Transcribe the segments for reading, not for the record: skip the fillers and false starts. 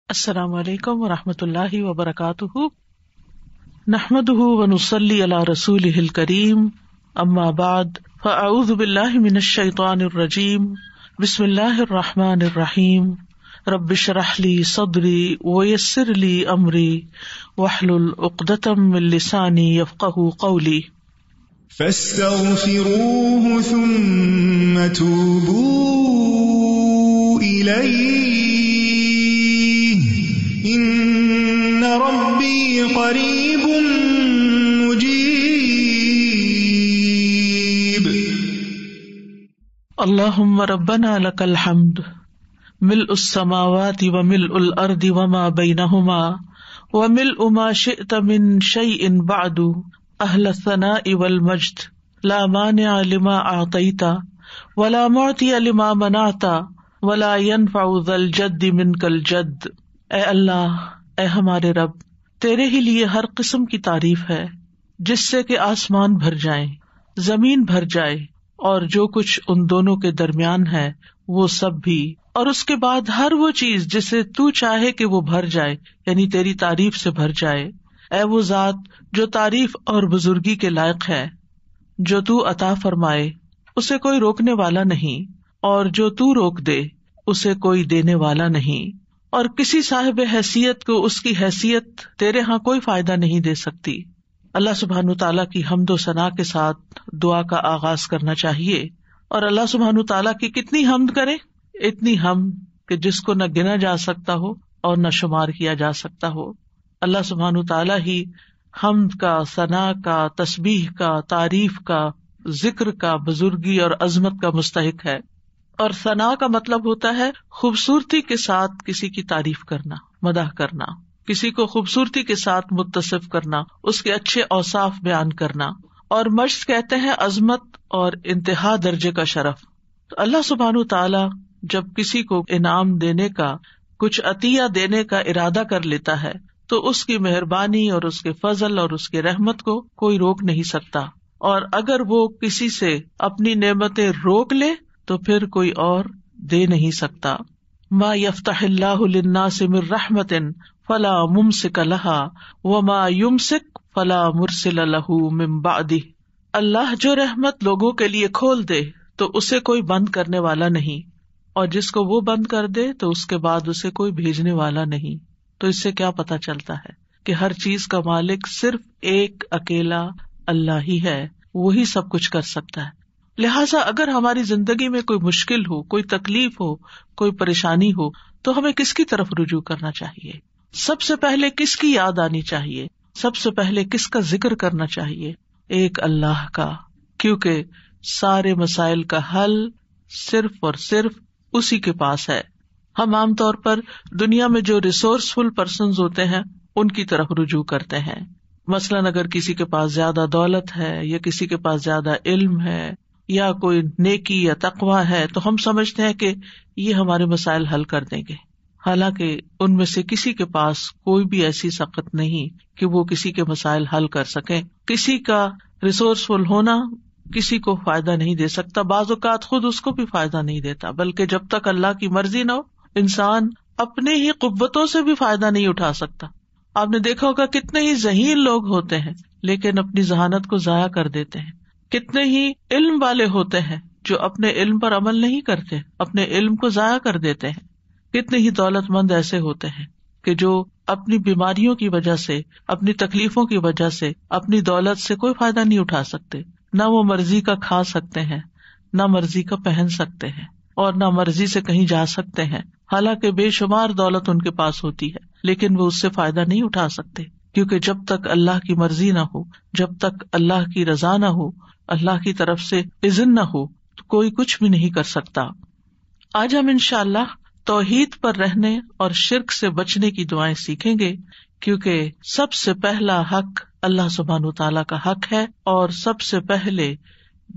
السلام علیکم ورحمۃ اللہ وبرکاتہ، نحمده ونصلی علی رسولہ الکریم، اما بعد فاعوذ باللہ من الشیطان الرجیم، بسم اللہ الرحمن الرحیم، رب اشرح لی صدری ویسر لی امری واحلل عقدۃ من لسانی یفقہوا قولی۔ فاستغفروه ثم توبوا إليه إن ربي قريب مجيب۔ اللهم ربنا لك الحمد ملء السماوات وملء الأرض وما بينهما وملء ما شئت من شيء بعد اہل الثناء والمجد لا مانع لما اعطیت ولا معطی لما منعت ولا ينفع ذا الجد منک الجد۔ اے اللہ، اے ہمارے رب، تیرے ہی لیے ہر قسم کی تعریف ہے جس سے کہ آسمان بھر جائیں، زمین بھر جائے اور جو کچھ ان دونوں کے درمیان ہے وہ سب بھی، اور اس کے بعد ہر وہ چیز جسے تو چاہے کہ وہ بھر جائے، یعنی تیری تعریف سے بھر جائے۔ اے وہ ذات جو تعریف اور بزرگی کے لائق ہے، جو تو عطا فرمائے اسے کوئی روکنے والا نہیں، اور جو تو روک دے اسے کوئی دینے والا نہیں، اور کسی صاحب حیثیت کو اس کی حیثیت تیرے ہاں کوئی فائدہ نہیں دے سکتی۔ اللہ سبحانہ تعالیٰ کی حمد و ثنا کے ساتھ دعا کا آغاز کرنا چاہیے، اور اللہ سبحانہ تعالیٰ کی کتنی حمد کرے؟ اتنی حمد کہ جس کو نہ گنا جا سکتا ہو اور نہ شمار کیا جا سکتا ہو۔ اللہ سبحانہ تعالیٰ ہی حمد کا، ثنا کا، تسبیح کا، تعریف کا، ذکر کا، بزرگی اور عظمت کا مستحق ہے۔ اور ثنا کا مطلب ہوتا ہے خوبصورتی کے ساتھ کسی کی تعریف کرنا، مدح کرنا، کسی کو خوبصورتی کے ساتھ متصف کرنا، اس کے اچھے اوصاف بیان کرنا۔ اور مجد کہتے ہیں عظمت اور انتہا درجے کا شرف۔ تو اللہ سبحانہ تعالیٰ جب کسی کو انعام دینے کا، کچھ عطیہ دینے کا ارادہ کر لیتا ہے تو اس کی مہربانی اور اس کے فضل اور اس کی رحمت کو کوئی روک نہیں سکتا، اور اگر وہ کسی سے اپنی نعمتیں روک لے تو پھر کوئی اور دے نہیں سکتا۔ ما یفتح اللہ للناس من رحمت فلا ممسک لہا وما یمسک فلا مرسل لہ من بعدہ۔ اللہ جو رحمت لوگوں کے لیے کھول دے تو اسے کوئی بند کرنے والا نہیں، اور جس کو وہ بند کر دے تو اس کے بعد اسے کوئی بھیجنے والا نہیں۔ تو اس سے کیا پتا چلتا ہے کہ ہر چیز کا مالک صرف ایک اکیلا اللہ ہی ہے، وہی سب کچھ کر سکتا ہے۔ لہٰذا اگر ہماری زندگی میں کوئی مشکل ہو، کوئی تکلیف ہو، کوئی پریشانی ہو تو ہمیں کس کی طرف رجوع کرنا چاہیے؟ سب سے پہلے کس کی یاد آنی چاہیے؟ سب سے پہلے کس کا ذکر کرنا چاہیے؟ ایک اللہ کا، کیونکہ سارے مسائل کا حل صرف اور صرف اسی کے پاس ہے۔ ہم عام طور پر دنیا میں جو ریسورسفل پرسنز ہوتے ہیں ان کی طرف رجوع کرتے ہیں۔ مثلاً اگر کسی کے پاس زیادہ دولت ہے یا کسی کے پاس زیادہ علم ہے یا کوئی نیکی یا تقویٰ ہے تو ہم سمجھتے ہیں کہ یہ ہمارے مسائل حل کر دیں گے، حالانکہ ان میں سے کسی کے پاس کوئی بھی ایسی سخت نہیں کہ وہ کسی کے مسائل حل کر سکیں۔ کسی کا ریسورسفل ہونا کسی کو فائدہ نہیں دے سکتا، بعض اوقات خود اس کو بھی فائدہ نہیں دیتا، بلکہ جب تک اللہ کی مرضی نہ ہو انسان اپنے ہی قوتوں سے بھی فائدہ نہیں اٹھا سکتا۔ آپ نے دیکھا ہوگا کتنے ہی ذہین لوگ ہوتے ہیں لیکن اپنی ذہانت کو ضائع کر دیتے ہیں، کتنے ہی علم والے ہوتے ہیں جو اپنے علم پر عمل نہیں کرتے، اپنے علم کو ضائع کر دیتے ہیں۔ کتنے ہی دولت مند ایسے ہوتے ہیں کہ جو اپنی بیماریوں کی وجہ سے، اپنی تکلیفوں کی وجہ سے اپنی دولت سے کوئی فائدہ نہیں اٹھا سکتے، نہ وہ مرضی کا کھا سکتے ہیں، نہ مرضی کا پہن سکتے ہیں، اور نہ مرضی سے کہیں جا سکتے ہیں، حالانکہ بے شمار دولت ان کے پاس ہوتی ہے لیکن وہ اس سے فائدہ نہیں اٹھا سکتے، کیونکہ جب تک اللہ کی مرضی نہ ہو، جب تک اللہ کی رضا نہ ہو، اللہ کی طرف سے اذن نہ ہو تو کوئی کچھ بھی نہیں کر سکتا۔ آج ہم انشاءاللہ توحید پر رہنے اور شرک سے بچنے کی دعائیں سیکھیں گے، کیونکہ سب سے پہلا حق اللہ سبحانہ تعالیٰ کا حق ہے، اور سب سے پہلے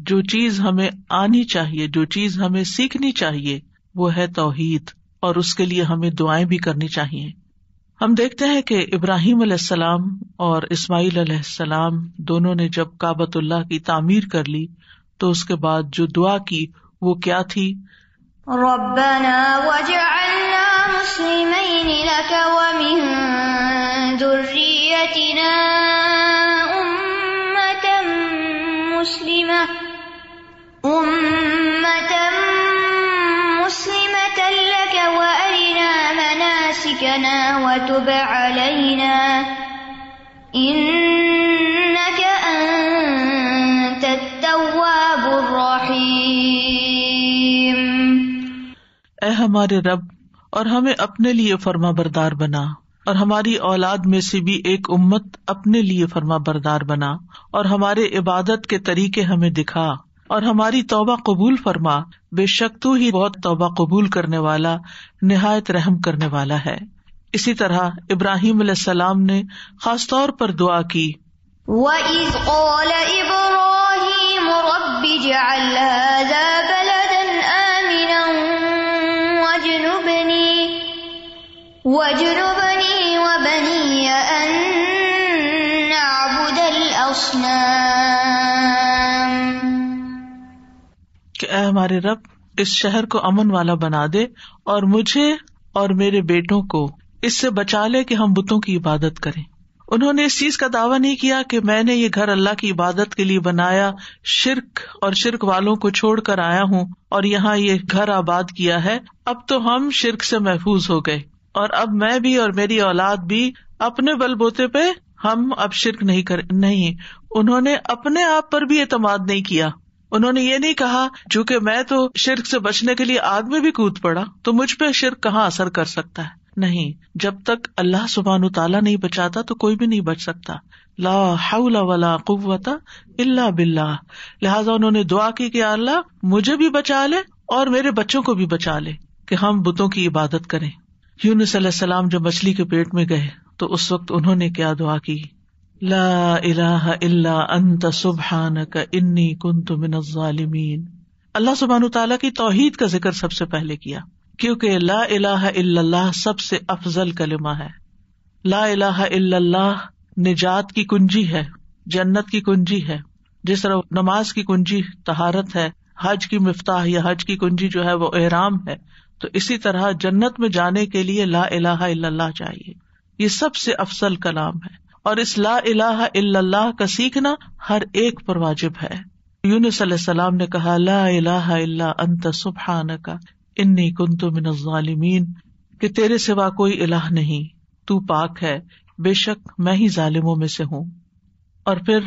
جو چیز ہمیں آنی چاہیے، جو چیز ہمیں سیکھنی چاہیے وہ ہے توحید، اور اس کے لیے ہمیں دعائیں بھی کرنی چاہیے۔ ہم دیکھتے ہیں کہ ابراہیم علیہ السلام اور اسماعیل علیہ السلام دونوں نے جب کعبۃ اللہ کی تعمیر کر لی تو اس کے بعد جو دعا کی وہ کیا تھی؟ ربنا واجعلنا مسلمین لک برحمتنا وتب علينا إنك أنت التواب الرحيم۔ اے ہمارے رب، اور ہمیں اپنے لیے فرما بردار بنا، اور ہماری اولاد میں سے بھی ایک امت اپنے لیے فرما بردار بنا، اور ہمارے عبادت کے طریقے ہمیں دکھا، اور ہماری توبہ قبول فرما، بے شک تو ہی بہت توبہ قبول کرنے والا، نہایت رحم کرنے والا ہے۔ اسی طرح ابراہیم علیہ السلام نے خاص طور پر دعا کی، وَإِذْ قَالَ إِبْرَاهِيمُ رَبِّ اجْعَلْ هَٰذَا بَلَدًا آمِنًا وَاجْنُبْنِي وَبَنِيَّ أَن نَّعْبُدَ الْأَصْنَامَ، کہ اے ہمارے رب اس شہر کو امن والا بنا دے، اور مجھے اور میرے بیٹوں کو اس سے بچا لے کہ ہم بتوں کی عبادت کریں۔ انہوں نے اس چیز کا دعویٰ نہیں کیا کہ میں نے یہ گھر اللہ کی عبادت کے لیے بنایا، شرک اور شرک والوں کو چھوڑ کر آیا ہوں اور یہاں یہ گھر آباد کیا ہے، اب تو ہم شرک سے محفوظ ہو گئے، اور اب میں بھی اور میری اولاد بھی اپنے بل بوتے پہ ہم اب شرک نہیں۔ انہوں نے اپنے آپ پر بھی اعتماد نہیں کیا۔ انہوں نے یہ نہیں کہا چونکہ میں تو شرک سے بچنے کے لیے آگ میں بھی کود پڑا تو مجھ پہ شرک کہاں اثر کر سکتا ہے۔ نہیں، جب تک اللہ سبحانہ تعالیٰ نہیں بچاتا تو کوئی بھی نہیں بچ سکتا۔ لا حول ولا قوت الا باللہ۔ لہٰذا انہوں نے دعا کی کہ اللہ مجھے بھی بچا لے اور میرے بچوں کو بھی بچا لے کہ ہم بتوں کی عبادت کریں۔ یونس علیہ السلام جب مچھلی کے پیٹ میں گئے تو اس وقت انہوں نے کیا دعا کی، لا الہ الا انت سبحانک انی کنت من الظالمین۔ اللہ سبحانہ تعالیٰ کی توحید کا ذکر سب سے پہلے کیا، کیونکہ لا الہ الا اللہ سب سے افضل کلمہ ہے۔ لا الہ الا اللہ نجات کی کنجی ہے، جنت کی کنجی ہے۔ جس طرح نماز کی کنجی طہارت ہے، حج کی مفتاح یا حج کی کنجی جو ہے وہ احرام ہے، تو اسی طرح جنت میں جانے کے لیے لا الہ الا اللہ چاہیے۔ یہ سب سے افضل کلام ہے، اور اس لا الہ الا اللہ کا سیکھنا ہر ایک پر واجب ہے۔ یونس علیہ السلام نے کہا لا الہ الا انت سبحانک انی کنت من الظالمین، کہ تیرے سوا کوئی الہ نہیں، تو پاک ہے، بے شک میں ہی ظالموں میں سے ہوں۔ اور پھر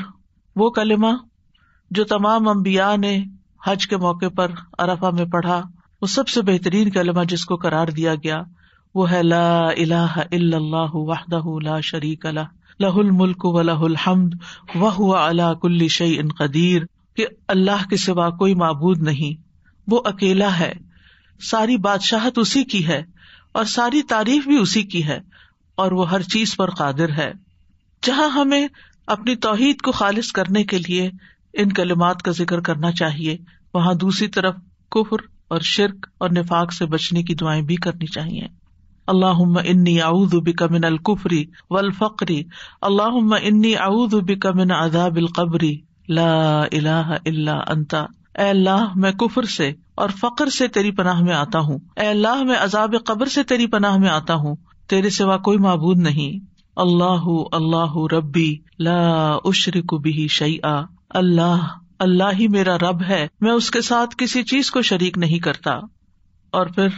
وہ کلمہ جو تمام انبیاء نے حج کے موقع پر عرفہ میں پڑھا، وہ سب سے بہترین کلمہ جس کو قرار دیا گیا وہ ہے لا الہ الا اللہ وحدہ لا شریک لہ لہ الملک ولہ الحمد وہو علی کل شیء قدیر، کہ اللہ کے سوا کوئی معبود نہیں، وہ اکیلا ہے، ساری بادشاہت اسی کی ہے اور ساری تعریف بھی اسی کی ہے، اور وہ ہر چیز پر قادر ہے۔ جہاں ہمیں اپنی توحید کو خالص کرنے کے لیے ان کلمات کا ذکر کرنا چاہیے، وہاں دوسری طرف کفر اور شرک اور نفاق سے بچنے کی دعائیں بھی کرنی چاہیے۔ اللہم انی اعوذ بک من الکفر والفقر، اللہم انی اعوذ بک من عذاب القبر، لا الہ الا انت۔ اے اللہ میں کفر سے اور فقر سے تیری پناہ میں آتا ہوں، اے اللہ میں عذاب قبر سے تیری پناہ میں آتا ہوں، تیرے سوا کوئی معبود نہیں۔ اللہ اللہ ربی لا اشرک بہ شیئا، اللہ ہی میرا رب ہے، میں اس کے ساتھ کسی چیز کو شریک نہیں کرتا۔ اور پھر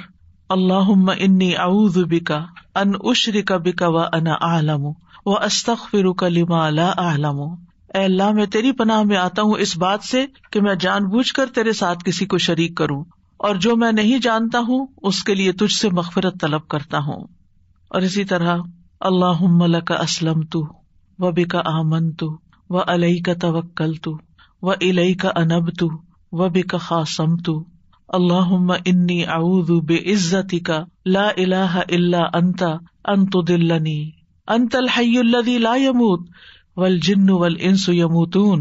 اللہم انی اعوذ بک ان اشرک بک وانا اعلم واستغفرک لما لا اعلم۔ اے اللہ میں تیری پناہ میں آتا ہوں اس بات سے کہ میں جان بوجھ کر تیرے ساتھ کسی کو شریک کروں، اور جو میں نہیں جانتا ہوں اس کے لیے تجھ سے مغفرت طلب کرتا ہوں۔ اور اسی طرح اللہم لک اسلمت وبک آمنت وعلیک توکلت وإلیک انبت وبک خاصمت، اللہم انی اعوذ بعزتک لا الہ الا انت ان تضلنی، انت الحی الذی لا یموت والجن والانس یموتون۔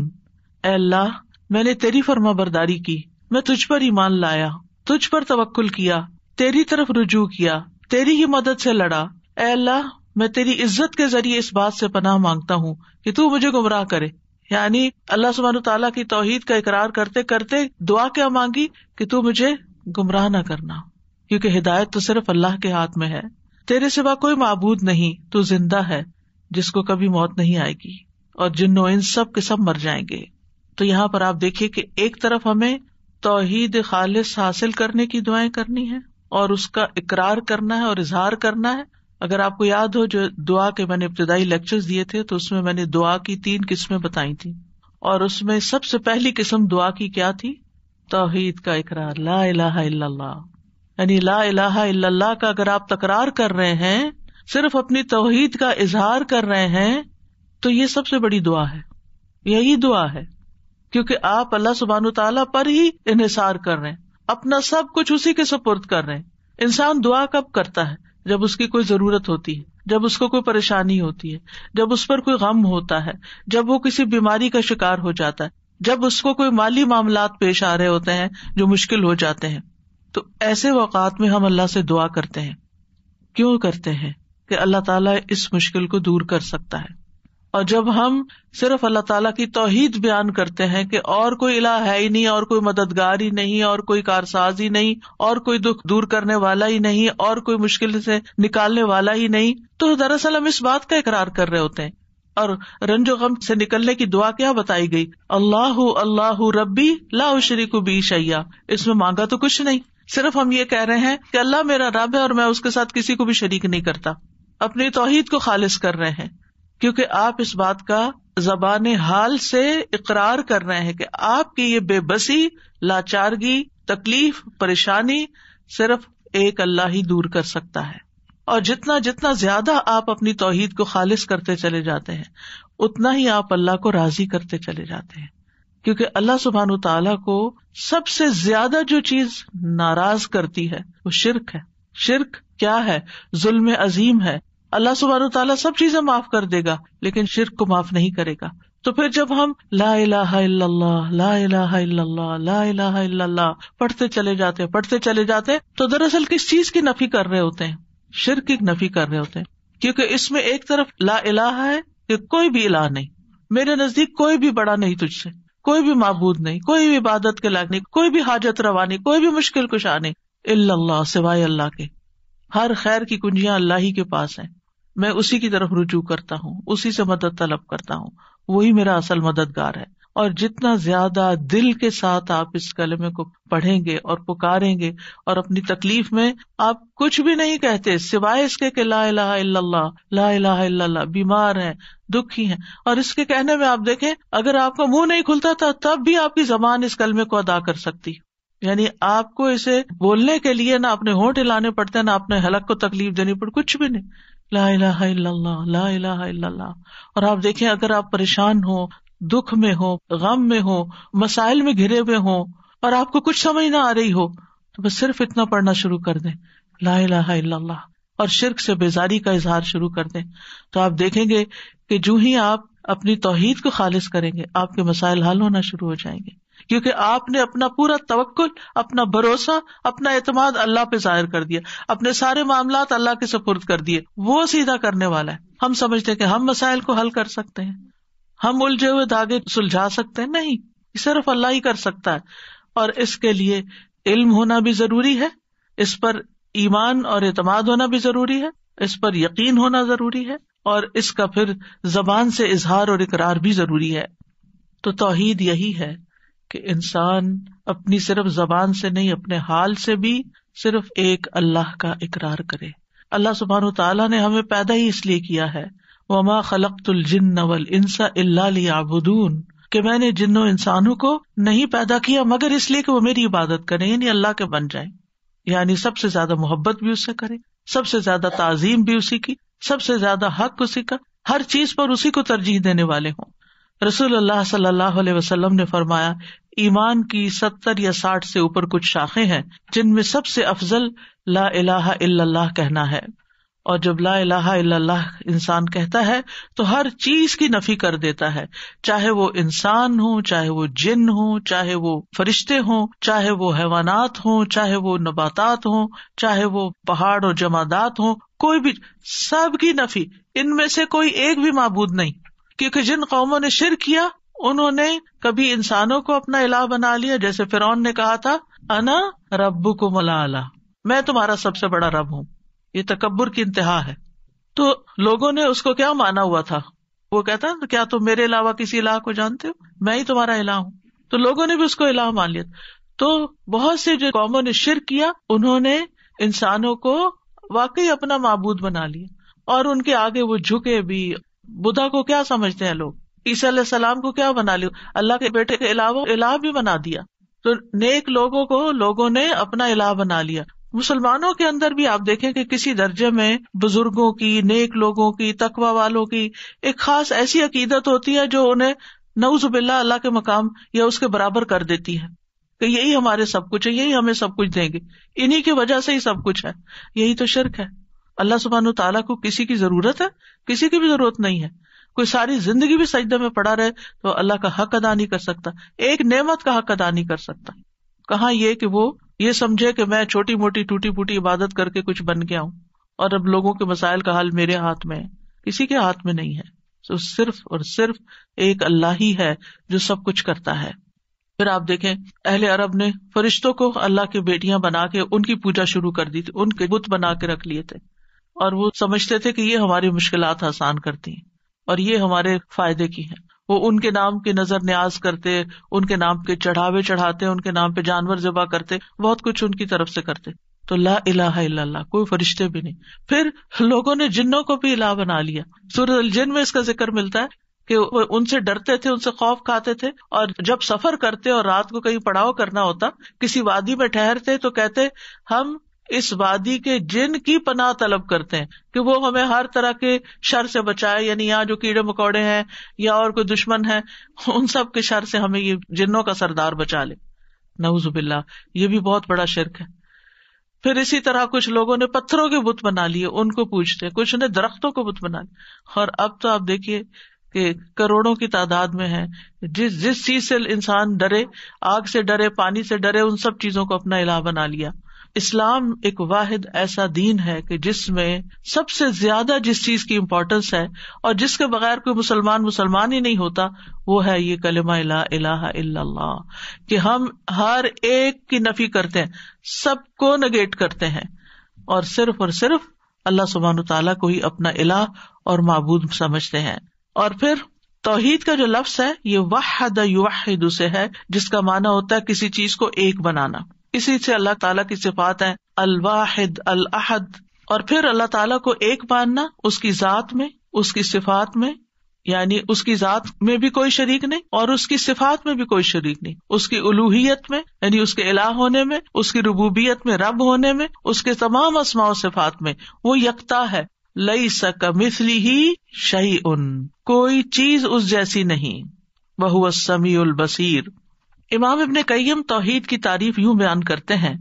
اے اللہ میں نے تیری فرما برداری کی، میں تجھ پر ایمان لایا، تجھ پر توکل کیا، تیری طرف رجوع کیا، تیری ہی مدد سے لڑا۔ اے اللہ میں تیری عزت کے ذریعے اس بات سے پناہ مانگتا ہوں کہ تو مجھے گمراہ کرے۔ یعنی اللہ سبحانہ تعالیٰ کی توحید کا اقرار کرتے کرتے دعا کیا مانگی کہ تو مجھے گمراہ نہ کرنا، کیونکہ ہدایت تو صرف اللہ کے ہاتھ میں ہے، تیرے سوا کوئی معبود نہیں، تو زندہ ہے جس کو کبھی موت نہیں آئے گی، اور جن و انس سب کے سب مر جائیں گے۔ تو یہاں پر آپ دیکھیے کہ ایک طرف ہمیں توحید خالص حاصل کرنے کی دعائیں کرنی ہے اور اس کا اقرار کرنا ہے اور اظہار کرنا ہے، اگر آپ کو یاد ہو جو دعا کے میں نے ابتدائی لیکچرز دیے تھے تو اس میں میں نے دعا کی 3 قسمیں بتائی تھی، اور اس میں سب سے پہلی قسم دعا کی کیا تھی؟ توحید کا اقرار، لا الہ الا اللہ. یعنی لا الہ الا اللہ کا اگر آپ تکرار کر رہے ہیں، صرف اپنی توحید کا اظہار کر رہے ہیں، تو یہ سب سے بڑی دعا ہے. یہی دعا ہے، کیونکہ آپ اللہ سبحانہ تعالیٰ پر ہی انحصار کر رہے ہیں، اپنا سب کچھ اسی کے سپرد کر رہے ہیں. انسان دعا کب کرتا ہے؟ جب اس کی کوئی ضرورت ہوتی ہے، جب اس کو کوئی پریشانی ہوتی ہے، جب اس پر کوئی غم ہوتا ہے، جب وہ کسی بیماری کا شکار ہو جاتا ہے، جب اس کو کوئی مالی معاملات پیش آ رہے ہوتے ہیں جو مشکل ہو جاتے ہیں. تو ایسے اوقات میں ہم اللہ سے دعا کرتے ہیں. کیوں کرتے ہیں؟ کہ اللہ تعالیٰ اس مشکل کو دور کر سکتا ہے. اور جب ہم صرف اللہ تعالیٰ کی توحید بیان کرتے ہیں کہ اور کوئی الہ ہے ہی نہیں، اور کوئی مددگار ہی نہیں، اور کوئی کارساز ہی نہیں، اور کوئی دکھ دور کرنے والا ہی نہیں، اور کوئی مشکل سے نکالنے والا ہی نہیں، تو دراصل ہم اس بات کا اقرار کر رہے ہوتے ہیں. اور رنج و غم سے نکلنے کی دعا کیا بتائی گئی؟ اللہ اللہ ربی لا اشرک بہ شیئا. اس میں مانگا تو کچھ نہیں، صرف ہم یہ کہہ رہے ہیں کہ اللہ میرا رب ہے اور میں اس کے ساتھ کسی کو بھی شریک نہیں کرتا. اپنی توحید کو خالص کر رہے ہیں، کیونکہ آپ اس بات کا زبان حال سے اقرار کر رہے ہیں کہ آپ کی یہ بے بسی، لاچارگی، تکلیف، پریشانی صرف ایک اللہ ہی دور کر سکتا ہے. اور جتنا جتنا زیادہ آپ اپنی توحید کو خالص کرتے چلے جاتے ہیں، اتنا ہی آپ اللہ کو راضی کرتے چلے جاتے ہیں. کیونکہ اللہ سبحانہ تعالیٰ کو سب سے زیادہ جو چیز ناراض کرتی ہے وہ شرک ہے. شرک کیا ہے؟ ظلم عظیم ہے. اللہ سبحانہ تعالیٰ سب چیزیں معاف کر دے گا لیکن شرک کو معاف نہیں کرے گا. تو پھر جب ہم لا الہ الا اللہ، لا الہ الا اللہ، لا الہ الا اللہ پڑھتے چلے جاتے تو دراصل کس چیز کی نفی کر رہے ہوتے ہیں؟ شرک کی نفی کر رہے ہوتے ہیں. کیونکہ اس میں ایک طرف لا الہ ہے کہ کوئی بھی الہ نہیں، میرے نزدیک کوئی بھی بڑا نہیں تجھ سے، کوئی بھی معبود نہیں، کوئی بھی عبادت کے لائق نہیں، کوئی بھی حاجت روا نہیں، کوئی بھی مشکل کشا نہیں، الا اللہ، سوائے اللہ کے. ہر خیر کی کنجیاں اللہ ہی کے پاس ہیں، میں اسی کی طرف رجوع کرتا ہوں، اسی سے مدد طلب کرتا ہوں، وہی میرا اصل مددگار ہے. اور جتنا زیادہ دل کے ساتھ آپ اس کلمے کو پڑھیں گے اور پکاریں گے، اور اپنی تکلیف میں آپ کچھ بھی نہیں کہتے سوائے اس کے کہ لا الہ الا اللہ، لا الہ الا اللہ، بیمار ہیں، دکھی ہیں، اور اس کے کہنے میں آپ دیکھیں اگر آپ کا منہ نہیں کھلتا تھا تب بھی آپ کی زبان اس کلمے کو ادا کر سکتی. یعنی آپ کو اسے بولنے کے لیے نہ اپنے ہونٹ ہلانے پڑتے، نہ اپنے حلق کو تکلیف دینی پڑتی، کچھ بھی نہیں. لا الہ الا اللہ، لا الہ الا اللہ. اور آپ دیکھیں اگر آپ پریشان ہو، دکھ میں ہو، غم میں ہو، مسائل میں گھرے ہوئے ہو، اور آپ کو کچھ سمجھ نہ آ رہی ہو، تو بس صرف اتنا پڑھنا شروع کر دیں، لا الہ الا اللہ، اور شرک سے بیزاری کا اظہار شروع کر دیں. تو آپ دیکھیں گے کہ جو ہی آپ اپنی توحید کو خالص کریں گے آپ کے مسائل حل ہونا شروع ہو جائیں گے. کیونکہ آپ نے اپنا پورا توکل، اپنا بھروسہ، اپنا اعتماد اللہ پہ ظاہر کر دیا، اپنے سارے معاملات اللہ کے سپرد کر دیے. وہ سیدھا کرنے والا ہے. ہم سمجھتے ہیں کہ ہم مسائل کو حل کر سکتے ہیں، ہم الجھے ہوئے دھاگے سلجھا سکتے ہیں، نہیں، صرف اللہ ہی کر سکتا ہے. اور اس کے لیے علم ہونا بھی ضروری ہے، اس پر ایمان اور اعتماد ہونا بھی ضروری ہے، اس پر یقین ہونا ضروری ہے، اور اس کا پھر زبان سے اظہار اور اقرار بھی ضروری ہے. تو توحید یہی ہے کہ انسان اپنی صرف زبان سے نہیں، اپنے حال سے بھی صرف ایک اللہ کا اقرار کرے. اللہ سبحانہ وتعالیٰ نے ہمیں پیدا ہی اس لیے کیا ہے، وما خلقت الجن والانس الا لیعبدون، کہ میں نے جنوں انسانوں کو نہیں پیدا کیا مگر اس لیے کہ وہ میری عبادت کریں، یعنی اللہ کے بن جائیں. یعنی سب سے زیادہ محبت بھی اس سے کریں، سب سے زیادہ تعظیم بھی اسی کی، سب سے زیادہ حق اسی کا، ہر چیز پر اسی کو ترجیح دینے والے ہوں. رسول اللہ صلی اللہ علیہ وسلم نے فرمایا، ایمان کی 70 یا 60 سے اوپر کچھ شاخیں ہیں جن میں سب سے افضل لا الہ الا اللہ کہنا ہے. اور جب لا الہ الا اللہ انسان کہتا ہے تو ہر چیز کی نفی کر دیتا ہے، چاہے وہ انسان ہو، چاہے وہ جن ہو، چاہے وہ فرشتے ہوں، چاہے وہ حیوانات ہوں، چاہے وہ نباتات ہوں، چاہے وہ پہاڑ اور جمادات ہوں، کوئی بھی، سب کی نفی. ان میں سے کوئی ایک بھی معبود نہیں. کیونکہ جن قوموں نے شرک کیا انہوں نے کبھی انسانوں کو اپنا الہ بنا لیا، جیسے فرعون نے کہا تھا انا ربکم الاعلی، میں تمہارا سب سے بڑا رب ہوں. یہ تکبر کی انتہا ہے. تو لوگوں نے اس کو کیا مانا ہوا تھا؟ وہ کہتا کیا تم میرے علاوہ کسی الہ کو جانتے ہو؟ میں ہی تمہارا الہ ہوں. تو لوگوں نے بھی اس کو الہ مان لیا. تو بہت سے جو قوموں نے شرک کیا انہوں نے انسانوں کو واقعی اپنا معبود بنا لیا اور ان کے آگے وہ جھکے بھی. بدھا کو کیا سمجھتے ہیں لوگ, عیسیٰ علیہ السلام کو کیا بنا لیا, اللہ کے بیٹے کے علاوہ الہ بھی بنا دیا. تو نیک لوگوں کو لوگوں نے اپنا الہ بنا لیا. مسلمانوں کے اندر بھی آپ دیکھیں کہ کسی درجے میں بزرگوں کی, نیک لوگوں کی, تقوی والوں کی ایک خاص ایسی عقیدت ہوتی ہے جو انہیں نعوذ باللہ اللہ کے مقام یا اس کے برابر کر دیتی ہے کہ یہی ہمارے سب کچھ ہے, یہی ہمیں سب کچھ دیں گے, انہی کی وجہ سے ہی سب کچھ ہے. یہی تو شرک ہے. اللہ سبحانہ وتعالیٰ کو کسی کی ضرورت ہے؟ کسی کی بھی ضرورت نہیں ہے. کوئی ساری زندگی بھی سجدے میں پڑا رہے تو اللہ کا حق ادا نہیں کر سکتا, ایک نعمت کا حق ادا نہیں کر سکتا. کہاں یہ کہ وہ یہ سمجھے کہ میں چھوٹی موٹی ٹوٹی پوٹی عبادت کر کے کچھ بن گیا ہوں اور اب لوگوں کے مسائل کا حل میرے ہاتھ میں ہے. کسی کے ہاتھ میں نہیں ہے. تو صرف اور صرف ایک اللہ ہی ہے جو سب کچھ کرتا ہے. پھر آپ دیکھیں اہل عرب نے فرشتوں کو اللہ کی بیٹیاں بنا کے ان کی پوجا شروع کر دی تھی, ان کے بت بنا کے رکھ لیے تھے اور وہ سمجھتے تھے کہ یہ ہماری مشکلات آسان کرتی ہیں اور یہ ہمارے فائدے کی ہیں. وہ ان کے نام کی نظر نیاز کرتے, ان کے نام کے چڑھاوے چڑھاتے, ان کے نام پہ جانور ذبح کرتے, بہت کچھ ان کی طرف سے کرتے. تو لا الہ الا اللہ, کوئی فرشتے بھی نہیں. پھر لوگوں نے جنوں کو بھی الہ بنا لیا. سورۃ الجن میں اس کا ذکر ملتا ہے کہ وہ ان سے ڈرتے تھے, ان سے خوف کھاتے تھے, اور جب سفر کرتے اور رات کو کہیں پڑاؤ کرنا ہوتا, کسی وادی میں ٹھہرتے تو کہتے ہم اس وادی کے جن کی پناہ طلب کرتے ہیں کہ وہ ہمیں ہر طرح کے شر سے بچائے, یعنی یہاں جو کیڑے مکوڑے ہیں یا اور کوئی دشمن ہے ان سب کے شر سے ہمیں یہ جنوں کا سردار بچا لے. نعوذ باللہ, یہ بھی بہت بڑا شرک ہے. پھر اسی طرح کچھ لوگوں نے پتھروں کے بت بنا لیے, ان کو پوجتے, کچھ نے درختوں کو بت بنا لیے. اور اب تو آپ دیکھیے کہ کروڑوں کی تعداد میں ہے جس چیز سے انسان ڈرے, آگ سے ڈرے, پانی سے ڈرے, ان سب چیزوں کو اپنا الہ بنا لیا. اسلام ایک واحد ایسا دین ہے کہ جس میں سب سے زیادہ جس چیز کی امپورٹنس ہے اور جس کے بغیر کوئی مسلمان ہی نہیں ہوتا, وہ ہے یہ کلمہ لا الہ الا اللہ, کہ ہم ہر ایک کی نفی کرتے ہیں, سب کو نگیٹ کرتے ہیں اور صرف اللہ سبحانہ تعالیٰ کو ہی اپنا الہ اور معبود سمجھتے ہیں. اور پھر توحید کا جو لفظ ہے یہ وحد یوحد سے ہے, جس کا معنی ہوتا ہے کسی چیز کو ایک بنانا. اسی سے اللہ تعالیٰ کی صفات ہیں الواحد الاحد. اور پھر اللہ تعالیٰ کو ایک ماننا اس کی ذات میں, اس کی صفات میں, یعنی اس کی ذات میں بھی کوئی شریک نہیں اور اس کی صفات میں بھی کوئی شریک نہیں, اس کی الوہیت میں یعنی اس کے الہ ہونے میں, اس کی ربوبیت میں رب ہونے میں, اس کے تمام اسماء و صفات میں وہ یکتا ہے. لیس کمثلہ شیء, کوئی چیز اس جیسی نہیں. وہو السمیع البصیر. امام ابن قیم توحید کی تعریف یوں بیان کرتے ہیں,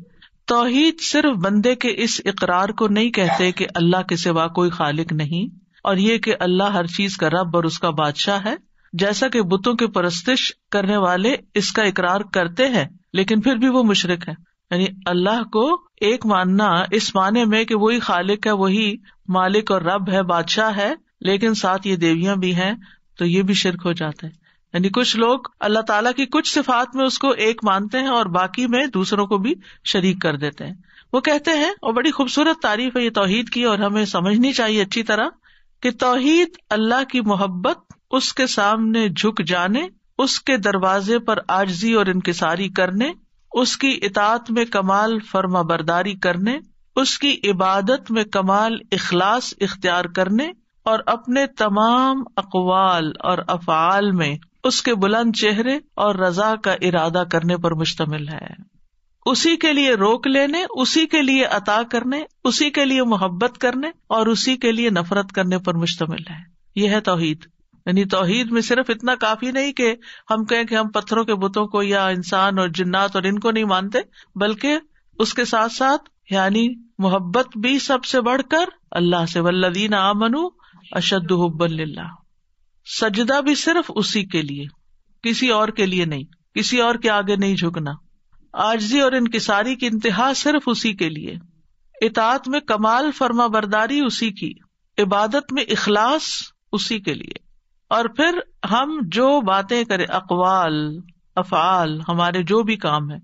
توحید صرف بندے کے اس اقرار کو نہیں کہتے کہ اللہ کے سوا کوئی خالق نہیں, اور یہ کہ اللہ ہر چیز کا رب اور اس کا بادشاہ ہے, جیسا کہ بتوں کی پرستش کرنے والے اس کا اقرار کرتے ہیں لیکن پھر بھی وہ مشرک ہیں. یعنی اللہ کو ایک ماننا اس معنی میں کہ وہی خالق ہے, وہی مالک اور رب ہے, بادشاہ ہے, لیکن ساتھ یہ دیویاں بھی ہیں, تو یہ بھی شرک ہو جاتا ہے. یعنی کچھ لوگ اللہ تعالیٰ کی کچھ صفات میں اس کو ایک مانتے ہیں اور باقی میں دوسروں کو بھی شریک کر دیتے ہیں. وہ کہتے ہیں, اور بڑی خوبصورت تعریف ہے یہ توحید کی اور ہمیں سمجھنی چاہیے اچھی طرح, کہ توحید اللہ کی محبت, اس کے سامنے جھک جانے, اس کے دروازے پر عاجزی اور انکساری کرنے, اس کی اطاعت میں کمال فرما برداری کرنے, اس کی عبادت میں کمال اخلاص اختیار کرنے, اور اپنے تمام اقوال اور افعال میں اس کے بلند چہرے اور رضا کا ارادہ کرنے پر مشتمل ہے. اسی کے لیے روک لینے, اسی کے لیے عطا کرنے, اسی کے لیے محبت کرنے اور اسی کے لیے نفرت کرنے پر مشتمل ہے. یہ ہے توحید. یعنی توحید میں صرف اتنا کافی نہیں کہ ہم کہیں کہ ہم پتھروں کے بتوں کو یا انسان اور جنات اور ان کو نہیں مانتے, بلکہ اس کے ساتھ ساتھ یعنی محبت بھی سب سے بڑھ کر اللہ سے, والذین آمنوا اشد حبا للہ. سجدہ بھی صرف اسی کے لیے, کسی اور کے لیے نہیں, کسی اور کے آگے نہیں جھکنا. عاجزی اور انکساری کی انتہا صرف اسی کے لیے. اطاعت میں کمال فرما برداری اسی کی. عبادت میں اخلاص اسی کے لیے. اور پھر ہم جو باتیں کریں, اقوال افعال, ہمارے جو بھی کام ہے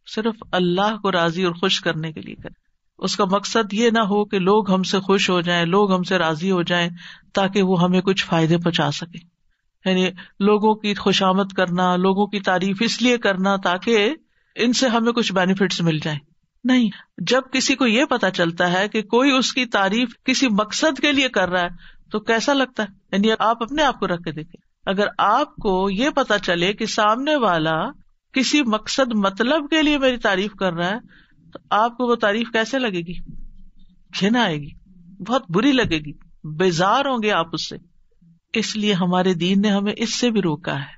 صرف اللہ کو راضی اور خوش کرنے کے لیے کریں. اس کا مقصد یہ نہ ہو کہ لوگ ہم سے خوش ہو جائیں, لوگ ہم سے راضی ہو جائیں تاکہ وہ ہمیں کچھ فائدے پہنچا سکیں. یعنی لوگوں کی خوشامد کرنا, لوگوں کی تعریف اس لیے کرنا تاکہ ان سے ہمیں کچھ بینیفٹس مل جائیں. نہیں. جب کسی کو یہ پتا چلتا ہے کہ کوئی اس کی تعریف کسی مقصد کے لیے کر رہا ہے تو کیسا لگتا ہے؟ یعنی آپ اپنے آپ کو رکھ کے دیکھیں, اگر آپ کو یہ پتا چلے کہ سامنے والا کسی مقصد مطلب کے لیے میری تعریف کر رہا ہے تو آپ کو وہ تعریف کیسے لگے گی؟ گھن آئے گی, بہت بری لگے گی, بیزار ہوں گے آپ اس سے. اس لیے ہمارے دین نے ہمیں اس سے بھی روکا ہے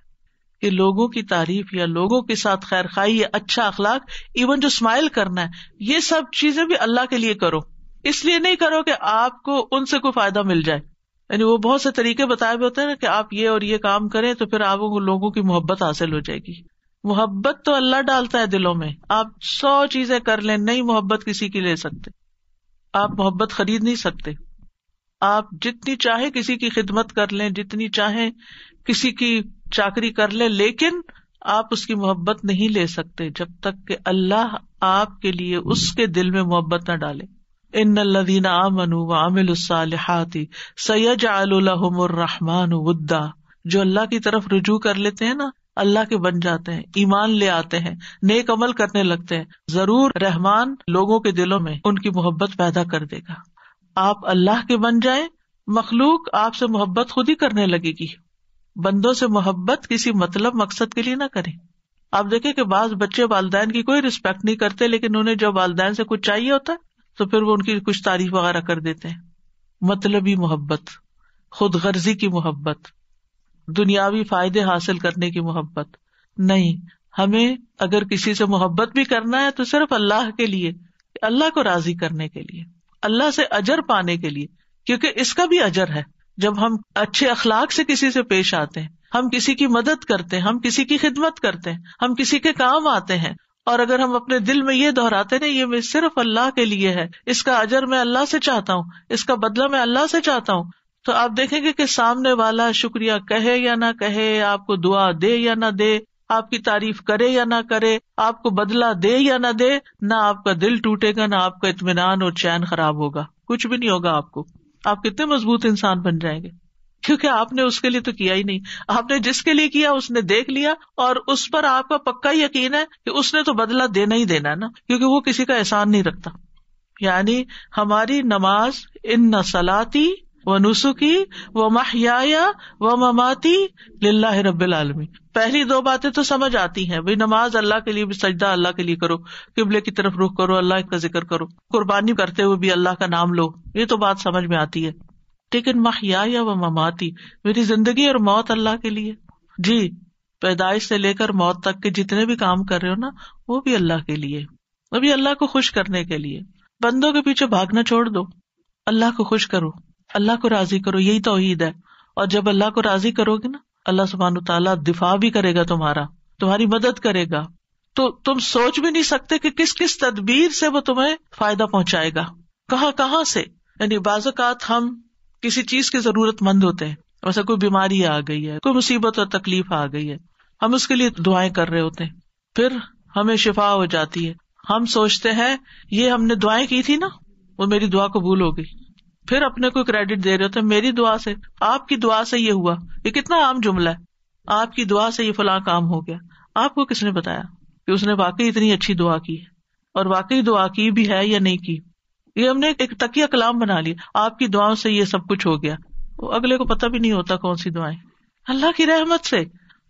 کہ لوگوں کی تعریف یا لوگوں کے ساتھ خیر خواہی یا اچھا اخلاق, ایون جو اسمائل کرنا ہے, یہ سب چیزیں بھی اللہ کے لیے کرو. اس لیے نہیں کرو کہ آپ کو ان سے کوئی فائدہ مل جائے. یعنی وہ بہت سے طریقے بتائے ہوئے ہوتے ہیں نا کہ آپ یہ اور یہ کام کریں تو پھر آپ کو لوگوں کی محبت حاصل ہو جائے گی. محبت تو اللہ ڈالتا ہے دلوں میں. آپ 100 چیزیں کر لیں, نہیں محبت کسی کی لے سکتے. آپ محبت خرید نہیں سکتے. آپ جتنی چاہے کسی کی خدمت کر لیں, جتنی چاہیں کسی کی چاکری کر لیں, لیکن آپ اس کی محبت نہیں لے سکتے جب تک کہ اللہ آپ کے لیے اس کے دل میں محبت نہ ڈالے. ان الذین آمنوا وعملوا الصالحات سیجعل لهم الرحمن ودا. جو اللہ کی طرف رجوع کر لیتے ہیں نا, اللہ کے بن جاتے ہیں, ایمان لے آتے ہیں, نیک عمل کرنے لگتے ہیں, ضرور رحمان لوگوں کے دلوں میں ان کی محبت پیدا کر دے گا. آپ اللہ کے بن جائیں, مخلوق آپ سے محبت خود ہی کرنے لگے گی. بندوں سے محبت کسی مطلب مقصد کے لیے نہ کریں. آپ دیکھیں کہ بعض بچے والدین کی کوئی رسپیکٹ نہیں کرتے, لیکن انہیں جب والدین سے کچھ چاہیے ہوتا ہے تو پھر وہ ان کی کچھ تعریف وغیرہ کر دیتے ہیں. مطلبی محبت, خود غرضی کی محبت, دنیاوی فائدے حاصل کرنے کی محبت نہیں. ہمیں اگر کسی سے محبت بھی کرنا ہے تو صرف اللہ کے لیے, اللہ کو راضی کرنے کے لیے, اللہ سے اجر پانے کے لیے, کیونکہ اس کا بھی اجر ہے. جب ہم اچھے اخلاق سے کسی سے پیش آتے ہیں, ہم کسی کی مدد کرتے ہیں, ہم کسی کی خدمت کرتے ہیں, ہم کسی کے کام آتے ہیں, اور اگر ہم اپنے دل میں یہ دہراتے ہیں یہ میں صرف اللہ کے لیے ہے, اس کا اجر میں اللہ سے چاہتا ہوں, اس کا بدلہ میں اللہ سے چاہتا ہوں, تو آپ دیکھیں گے کہ سامنے والا شکریہ کہے یا نہ کہے, آپ کو دعا دے یا نہ دے, آپ کی تعریف کرے یا نہ کرے, آپ کو بدلہ دے یا نہ دے, نہ آپ کا دل ٹوٹے گا, نہ آپ کا اطمینان اور چین خراب ہوگا, کچھ بھی نہیں ہوگا آپ کو. آپ کتنے مضبوط انسان بن جائیں گے, کیونکہ آپ نے اس کے لیے تو کیا ہی نہیں. آپ نے جس کے لیے کیا اس نے دیکھ لیا, اور اس پر آپ کا پکا یقین ہے کہ اس نے تو بدلہ دینا ہی دینا نا, کیونکہ وہ کسی کا احسان نہیں رکھتا. یعنی ہماری نماز, ان صلاتی و نسکی و محیای و مماتی للہ رب العالمین, پہلی 2 باتیں تو سمجھ آتی ہیں. بھئی نماز اللہ کے لیے بھی, سجدہ اللہ کے لیے کرو, قبلے کی طرف رخ کرو, اللہ کا ذکر کرو, قربانی کرتے ہوئے بھی اللہ کا نام لو, یہ تو بات سمجھ میں آتی ہے. لیکن محیای و مماتی, میری زندگی اور موت اللہ کے لیے. جی, پیدائش سے لے کر موت تک کے جتنے بھی کام کر رہے ہو نا, وہ بھی اللہ کے لیے, وہ بھی اللہ کو خوش کرنے کے لیے. بندوں کے پیچھے بھاگنا چھوڑ دو, اللہ کو خوش کرو, اللہ کو راضی کرو, یہی توحید ہے. اور جب اللہ کو راضی کرو گے نا, اللہ سبحانہ وتعالیٰ دفاع بھی کرے گا تمہارا, تمہاری مدد کرے گا. تو تم سوچ بھی نہیں سکتے کہ کس کس تدبیر سے وہ تمہیں فائدہ پہنچائے گا, کہاں کہاں سے. یعنی بعض اوقات ہم کسی چیز کے ضرورت مند ہوتے ہیں, ویسے کوئی بیماری آ گئی ہے, کوئی مصیبت اور تکلیف آ گئی ہے, ہم اس کے لیے دعائیں کر رہے ہوتے ہیں, پھر ہمیں شفا ہو جاتی ہے. ہم سوچتے ہیں یہ ہم نے دعائیں کی تھی نا, وہ میری دعا قبول ہو گئی, پھر اپنے کو کریڈٹ دے رہے ہوتے ہیں, میری دعا سے, آپ کی دعا سے یہ ہوا. یہ کتنا عام جملہ ہے, آپ کی دعا سے یہ فلاں کام ہو گیا. آپ کو کس نے بتایا کہ اس نے واقعی اتنی اچھی دعا کی ہے, اور واقعی دعا کی بھی ہے یا نہیں کی؟ یہ ہم نے ایک تکیہ کلام بنا لیا, آپ کی دعاؤں سے یہ سب کچھ ہو گیا. وہ اگلے کو پتہ بھی نہیں ہوتا کون سی دعائیں, اللہ کی رحمت سے.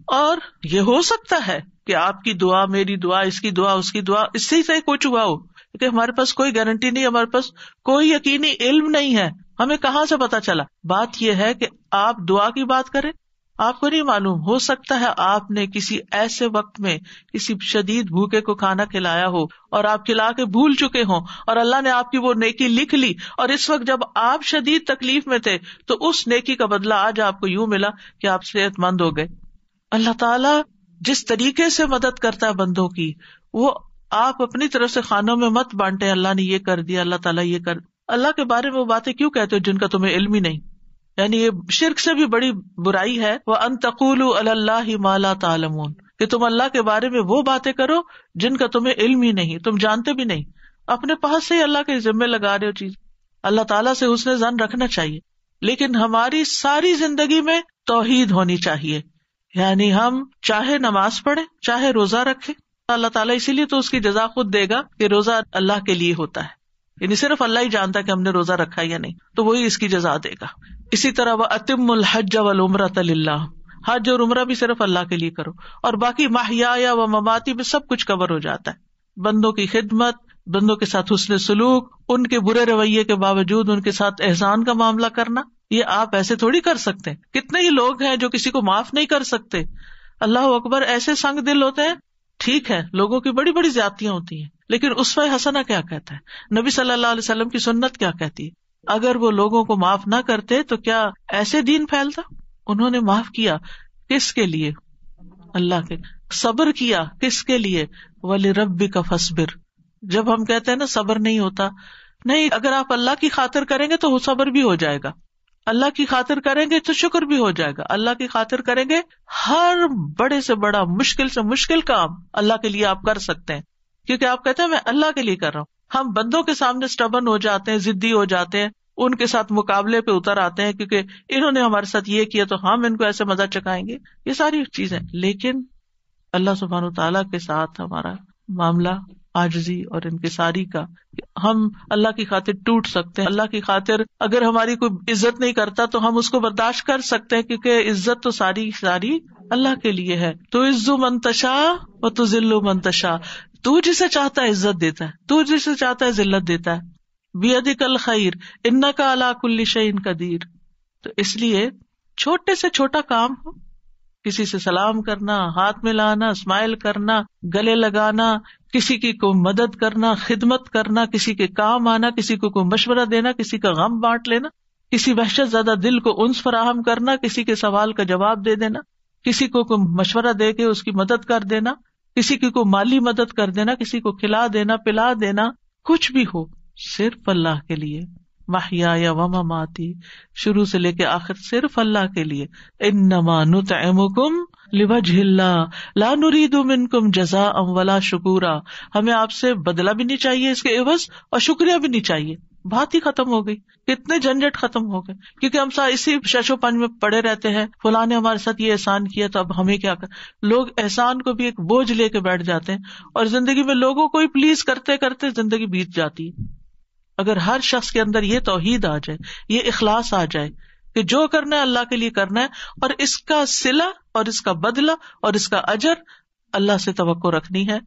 اور یہ ہو سکتا ہے کہ آپ کی دعا, میری دعا, اس کی دعا, اس کی دعا, اس سے کچھ ہوا ہو, کیونکہ ہمارے پاس کوئی گارنٹی نہیں, ہمارے پاس کوئی یقینی علم نہیں ہے, ہمیں کہاں سے پتا چلا. بات یہ ہے کہ آپ دعا کی بات کریں, آپ کو نہیں معلوم, ہو سکتا ہے آپ نے کسی ایسے وقت میں کسی شدید بھوکے کو کھانا کھلایا ہو, اور آپ کھلا کے بھول چکے ہوں, اور اللہ نے آپ کی وہ نیکی لکھ لی, اور اس وقت جب آپ شدید تکلیف میں تھے تو اس نیکی کا بدلہ آج آپ کو یوں ملا کہ آپ صحت مند ہو گئے. اللہ تعالیٰ جس طریقے سے مدد کرتا ہے بندوں کی, وہ آپ اپنی طرف سے خانوں میں مت بانٹے, اللہ نے یہ کر دیا, اللہ تعالیٰ یہ کر. اللہ کے بارے میں وہ باتیں کیوں کہتے ہو جن کا تمہیں علم ہی نہیں؟ یعنی یہ شرک سے بھی بڑی برائی ہے. وَأَن تَقُولُوا عَلَى اللَّهِ مَا لَا تَعْلَمُونَ, کہ تم اللہ کے بارے میں وہ باتیں کرو جن کا تمہیں علم ہی نہیں, تم جانتے بھی نہیں, اپنے پاس سے ہی اللہ کے ذمے لگا رہے ہو چیز. اللہ تعالیٰ سے حسن ظن رکھنا چاہیے, لیکن ہماری ساری زندگی میں توحید ہونی چاہیے. یعنی ہم چاہے نماز پڑھیں, چاہے روزہ رکھیں, اللہ تعالیٰ اسی لیے تو اس کی جزا خود دے گا کہ روزہ اللہ کے لیے ہوتا ہے، یعنی صرف اللہ ہی جانتا ہے کہ ہم نے روزہ رکھا یا نہیں، تو وہی اس کی جزا دے گا. اسی طرح وَأَتِمُّ الْحَجَّ وَالْعُمْرَةَ لِلَّهِ، حج اور عمرہ بھی صرف اللہ کے لیے کرو، اور باقی محیایا و مماتی میں سب کچھ کور ہو جاتا ہے. بندوں کی خدمت، بندوں کے ساتھ حسن سلوک، ان کے برے رویے کے باوجود ان کے ساتھ احسان کا معاملہ کرنا، یہ آپ ایسے تھوڑی کر سکتے ہیں. کتنے ہی لوگ ہیں جو کسی کو معاف نہیں کر سکتے. اللہ اکبر، ایسے سنگ دل ہوتے ہیں. ٹھیک ہے لوگوں کی بڑی بڑی زیادتیاں ہوتی ہیں، لیکن اسوہ حسنہ کیا کہتا ہے؟ نبی صلی اللہ علیہ وسلم کی سنت کیا کہتی ہے؟ اگر وہ لوگوں کو معاف نہ کرتے تو کیا ایسے دین پھیلتا؟ انہوں نے معاف کیا، کس کے لیے؟ اللہ کے. صبر کیا، کس کے لیے؟ وَلِرَبِّكَ فَاصْبِرْ. جب ہم کہتے ہیں نا صبر نہیں ہوتا، نہیں، اگر آپ اللہ کی خاطر کریں گے تو صبر بھی ہو جائے گا، اللہ کی خاطر کریں گے تو شکر بھی ہو جائے گا، اللہ کی خاطر کریں گے ہر بڑے سے بڑا، مشکل سے مشکل کام اللہ کے لیے آپ کر سکتے ہیں، کیونکہ آپ کہتے ہیں میں اللہ کے لیے کر رہا ہوں. ہم بندوں کے سامنے اسٹبن ہو جاتے ہیں، ضدی ہو جاتے ہیں، ان کے ساتھ مقابلے پہ اتر آتے ہیں کیونکہ انہوں نے ہمارے ساتھ یہ کیا تو ہم ان کو ایسے مزہ چکھائیں گے، یہ ساری چیزیں. لیکن اللہ سبحانہ وتعالیٰ کے ساتھ ہمارا معاملہ عاجزی اور انکساری کا، ہم اللہ کی خاطر ٹوٹ سکتے ہیں. اللہ کی خاطر اگر ہماری کوئی عزت نہیں کرتا تو ہم اس کو برداشت کر سکتے ہیں، کیونکہ عزت تو ساری ساری اللہ کے لیے ہے. تو عزو من تشاء و تذل من تشاء، تو جسے چاہتا ہے عزت دیتا ہے، تو جسے چاہتا ہے ذلت دیتا ہے. بیدک الخیر انک علی کل شیء قدیر. تو اس لیے چھوٹے سے چھوٹا کام ہو، کسی سے سلام کرنا، ہاتھ ملانا، اسمائل کرنا، گلے لگانا، کسی کی کو مدد کرنا، خدمت کرنا، کسی کے کام آنا، کسی کو کوئی مشورہ دینا، کسی کا غم بانٹ لینا، کسی وحشت زدہ دل کو انس فراہم کرنا، کسی کے سوال کا جواب دے دینا، کسی کو کوئی مشورہ دے کے اس کی مدد کر دینا، کسی کی کو مالی مدد کر دینا، کسی کو کھلا دینا، پلا دینا، کچھ بھی ہو صرف اللہ کے لیے. محیایا و مماتی، شروع سے لے کے آخر صرف اللہ کے لیے. انما نطعمکم لوجہ اللہ لا نرید منکم جزاء ولا شکورا. ہمیں آپ سے بدلہ بھی نہیں چاہیے اس کے عوض، اور شکریہ بھی نہیں چاہیے. بات ہی ختم ہو گئی، کتنے جھنجٹ ختم ہو گئے، کیونکہ ہم اسی شش و پنج میں پڑے رہتے ہیں. فلاں نے ہمارے ساتھ یہ احسان کیا تو اب ہمیں کیا کر. لوگ احسان کو بھی ایک بوجھ لے کے بیٹھ جاتے ہیں، اور زندگی میں لوگوں کو ہی پلیز کرتے کرتے زندگی بیت جاتی ہے. اگر ہر شخص کے اندر یہ توحید آ جائے، یہ اخلاص آ جائے کہ جو کرنا ہے اللہ کے لیے کرنا ہے، اور اس کا صلہ اور اس کا بدلہ اور اس کا اجر اللہ سے توقع رکھنی ہے،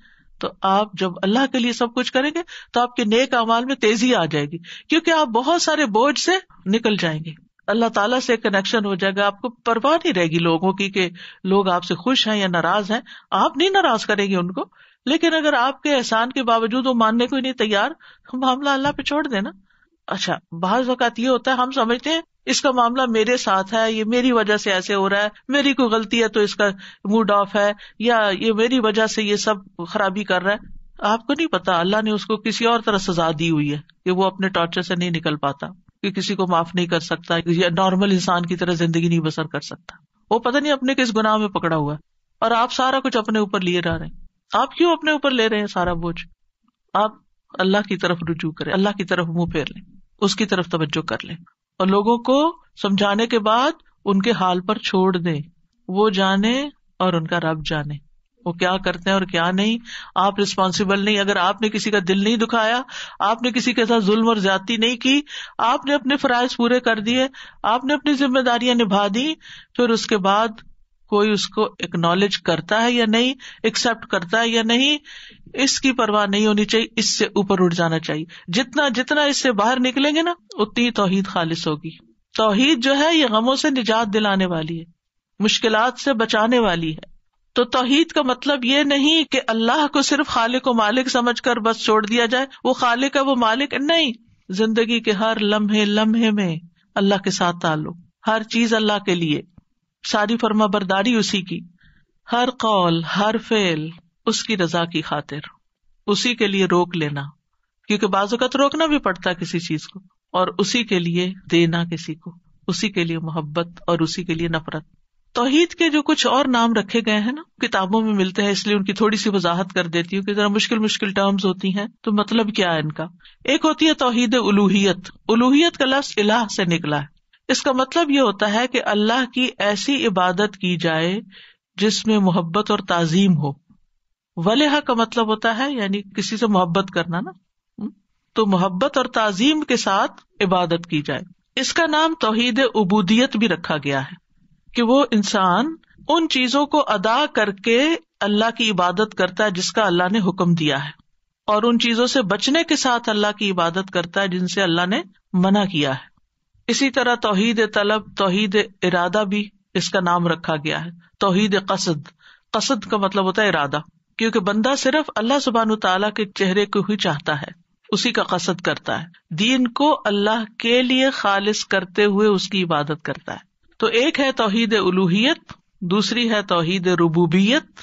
تو آپ جب اللہ کے لیے سب کچھ کریں گے تو آپ کے نیک اعمال میں تیزی آ جائے گی، کیونکہ آپ بہت سارے بوجھ سے نکل جائیں گے. اللہ تعالیٰ سے کنیکشن ہو جائے گا، آپ کو پرواہ نہیں رہے گی لوگوں کی کہ لوگ آپ سے خوش ہیں یا ناراض ہیں. آپ نہیں ناراض کریں گے ان کو، لیکن اگر آپ کے احسان کے باوجود وہ ماننے کو ہی نہیں تیار، معاملہ اللہ پہ چھوڑ دینا. اچھا، بعض اوقات یہ ہوتا ہے ہم سمجھتے ہیں اس کا معاملہ میرے ساتھ ہے، یہ میری وجہ سے ایسے ہو رہا ہے، میری کوئی غلطی ہے تو اس کا موڈ آف ہے، یا یہ میری وجہ سے یہ سب خرابی کر رہا ہے. آپ کو نہیں پتا اللہ نے اس کو کسی اور طرح سزا دی ہوئی ہے کہ وہ اپنے ٹارچر سے نہیں نکل پاتا، کہ کسی کو معاف نہیں کر سکتا یا نارمل انسان کی طرح زندگی نہیں بسر کر سکتا. وہ پتہ نہیں اپنے کس گناہ میں پکڑا ہوا ہے، اور آپ سارا کچھ اپنے اوپر لیے رہ رہے ہیں. آپ کیوں اپنے اوپر لے رہے ہیں سارا بوجھ؟ آپ اللہ کی طرف رجوع کریں، اللہ کی طرف منہ پھیر لیں، اس کی طرف توجہ کر لیں، اور لوگوں کو سمجھانے کے بعد ان کے حال پر چھوڑ دیں. وہ جانے اور ان کا رب جانے وہ کیا کرتے ہیں اور کیا نہیں. آپ رسپانسبل نہیں. اگر آپ نے کسی کا دل نہیں دکھایا، آپ نے کسی کے ساتھ ظلم اور زیادتی نہیں کی، آپ نے اپنے فرائض پورے کر دیے، آپ نے اپنی ذمہ داریاں نبھا دی، پھر اس کے بعد کوئی اس کو ایکنالج کرتا ہے یا نہیں، ایکسپٹ کرتا ہے یا نہیں، اس کی پرواہ نہیں ہونی چاہیے. اس سے اوپر اٹھ جانا چاہیے. جتنا اس سے باہر نکلیں گے نا، اتنی توحید خالص ہوگی. توحید جو ہے یہ غموں سے نجات دلانے والی ہے، مشکلات سے بچانے والی ہے. تو توحید کا مطلب یہ نہیں کہ اللہ کو صرف خالق و مالک سمجھ کر بس چھوڑ دیا جائے، وہ خالق ہے وہ مالک نہیں. زندگی کے ہر لمحے میں اللہ کے ساتھ تعلق، ہر چیز اللہ کے لیے، ساری فرما برداری اسی کی، ہر قول ہر فعل اس کی رضا کی خاطر، اسی کے لیے روک لینا، کیونکہ بعض اوقات روکنا بھی پڑتا ہے کسی چیز کو، اور اسی کے لیے دینا کسی کو، اسی کے لیے محبت اور اسی کے لیے نفرت. توحید کے جو کچھ اور نام رکھے گئے ہیں نا، کتابوں میں ملتے ہیں، اس لیے ان کی تھوڑی سی وضاحت کر دیتی ہوں کہ ذرا مشکل ٹرمز ہوتی ہیں تو مطلب کیا ہے ان کا. ایک ہوتی ہے توحید الوہیت. الوہیت کا لفظ الہ سے نکلا ہے. اس کا مطلب یہ ہوتا ہے کہ اللہ کی ایسی عبادت کی جائے جس میں محبت اور تعظیم ہو. ولہ کا مطلب ہوتا ہے یعنی کسی سے محبت کرنا نا، تو محبت اور تعظیم کے ساتھ عبادت کی جائے. اس کا نام توحید عبودیت بھی رکھا گیا ہے کہ وہ انسان ان چیزوں کو ادا کر کے اللہ کی عبادت کرتا ہے جس کا اللہ نے حکم دیا ہے، اور ان چیزوں سے بچنے کے ساتھ اللہ کی عبادت کرتا ہے جن سے اللہ نے منع کیا ہے. اسی طرح توحید طلب، توحید ارادہ بھی اس کا نام رکھا گیا ہے. توحید قصد، قصد کا مطلب ہوتا ہے ارادہ، کیونکہ بندہ صرف اللہ سبحانہ تعالیٰ کے چہرے کو ہی چاہتا ہے، اسی کا قصد کرتا ہے، دین کو اللہ کے لیے خالص کرتے ہوئے اس کی عبادت کرتا ہے. تو ایک ہے توحید الوہیت، دوسری ہے توحید ربوبیت.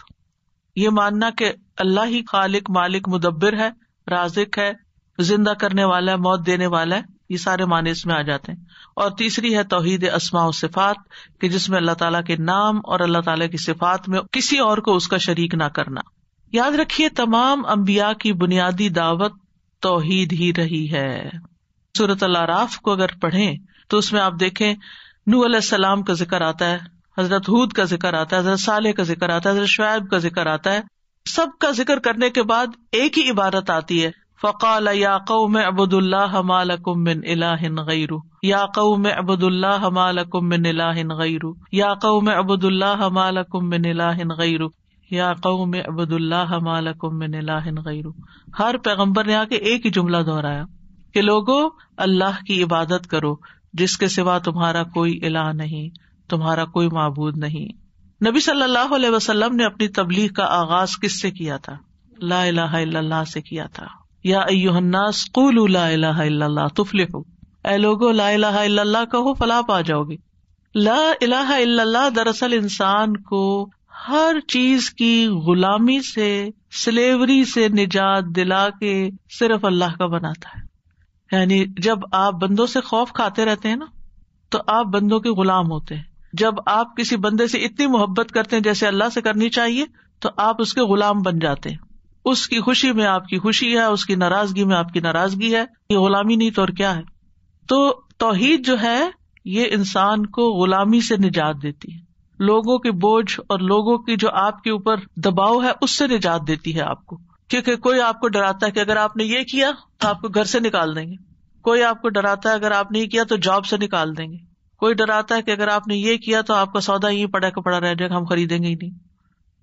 یہ ماننا کہ اللہ ہی خالق، مالک، مدبر ہے، رازق ہے، زندہ کرنے والا ہے، موت دینے والا ہے، یہ سارے معنی اس میں آ جاتے ہیں. اور تیسری ہے توحید اسماء و صفات، کہ جس میں اللہ تعالیٰ کے نام اور اللہ تعالیٰ کی صفات میں کسی اور کو اس کا شریک نہ کرنا. یاد رکھیے تمام انبیاء کی بنیادی دعوت توحید ہی رہی ہے. سورۃ الاعراف کو اگر پڑھیں تو اس میں آپ دیکھیں نوح علیہ السلام کا ذکر آتا ہے، حضرت ہود کا ذکر آتا ہے، حضرت صالح کا ذکر آتا ہے، حضرت شعیب کا ذکر آتا ہے. سب کا ذکر کرنے کے بعد ایک ہی عبارت آتی ہے، فقال یا قوم اعبدوا اللہ ما لکم من الہ غیرہ، یا قوم اعبدوا اللہ ما لکم من الہ غیرہ، یا قوم اعبدوا اللہ ما لکم من الہ غیرہ، یا قوم اعبدوا اللہ ما لکم من الہ غیرہ. ہر پیغمبر نے آ کے ایک ہی جملہ دہرایا کہ لوگوں اللہ کی عبادت کرو جس کے سوا تمہارا کوئی الہ نہیں، تمہارا کوئی معبود نہیں. نبی صلی اللہ علیہ وسلم نے اپنی تبلیغ کا آغاز کس سے کیا تھا؟ لا الہ الا اللہ سے کیا تھا. یا ایھا الناس قولوا لا الہ الا اللہ تفلحوا، اے لوگو لا الہ الا اللہ کہو فلاح پا جاؤ گے. لا الہ الا اللہ دراصل انسان کو ہر چیز کی غلامی سے، سلیوری سے نجات دلا کے صرف اللہ کا بناتا ہے. یعنی جب آپ بندوں سے خوف کھاتے رہتے ہیں نا تو آپ بندوں کے غلام ہوتے ہیں. جب آپ کسی بندے سے اتنی محبت کرتے ہیں جیسے اللہ سے کرنی چاہیے تو آپ اس کے غلام بن جاتے ہیں. اس کی خوشی میں آپ کی خوشی ہے، اس کی ناراضگی میں آپ کی ناراضگی ہے. یہ غلامی نہیں تو اور کیا ہے. تو توحید جو ہے یہ انسان کو غلامی سے نجات دیتی ہے، لوگوں کے بوجھ اور لوگوں کی جو آپ کے اوپر دباؤ ہے اس سے نجات دیتی ہے آپ کو. کیونکہ کوئی آپ کو ڈراتا ہے کہ اگر آپ نے یہ کیا تو آپ کو گھر سے نکال دیں گے، کوئی آپ کو ڈراتا ہے اگر آپ نے یہ کیا تو جاب سے نکال دیں گے، کوئی ڈراتا ہے کہ اگر آپ نے یہ کیا تو آپ کا سودا یہ پڑا کا پڑا رہ جائے گا، ہم خریدیں گے ہی نہیں.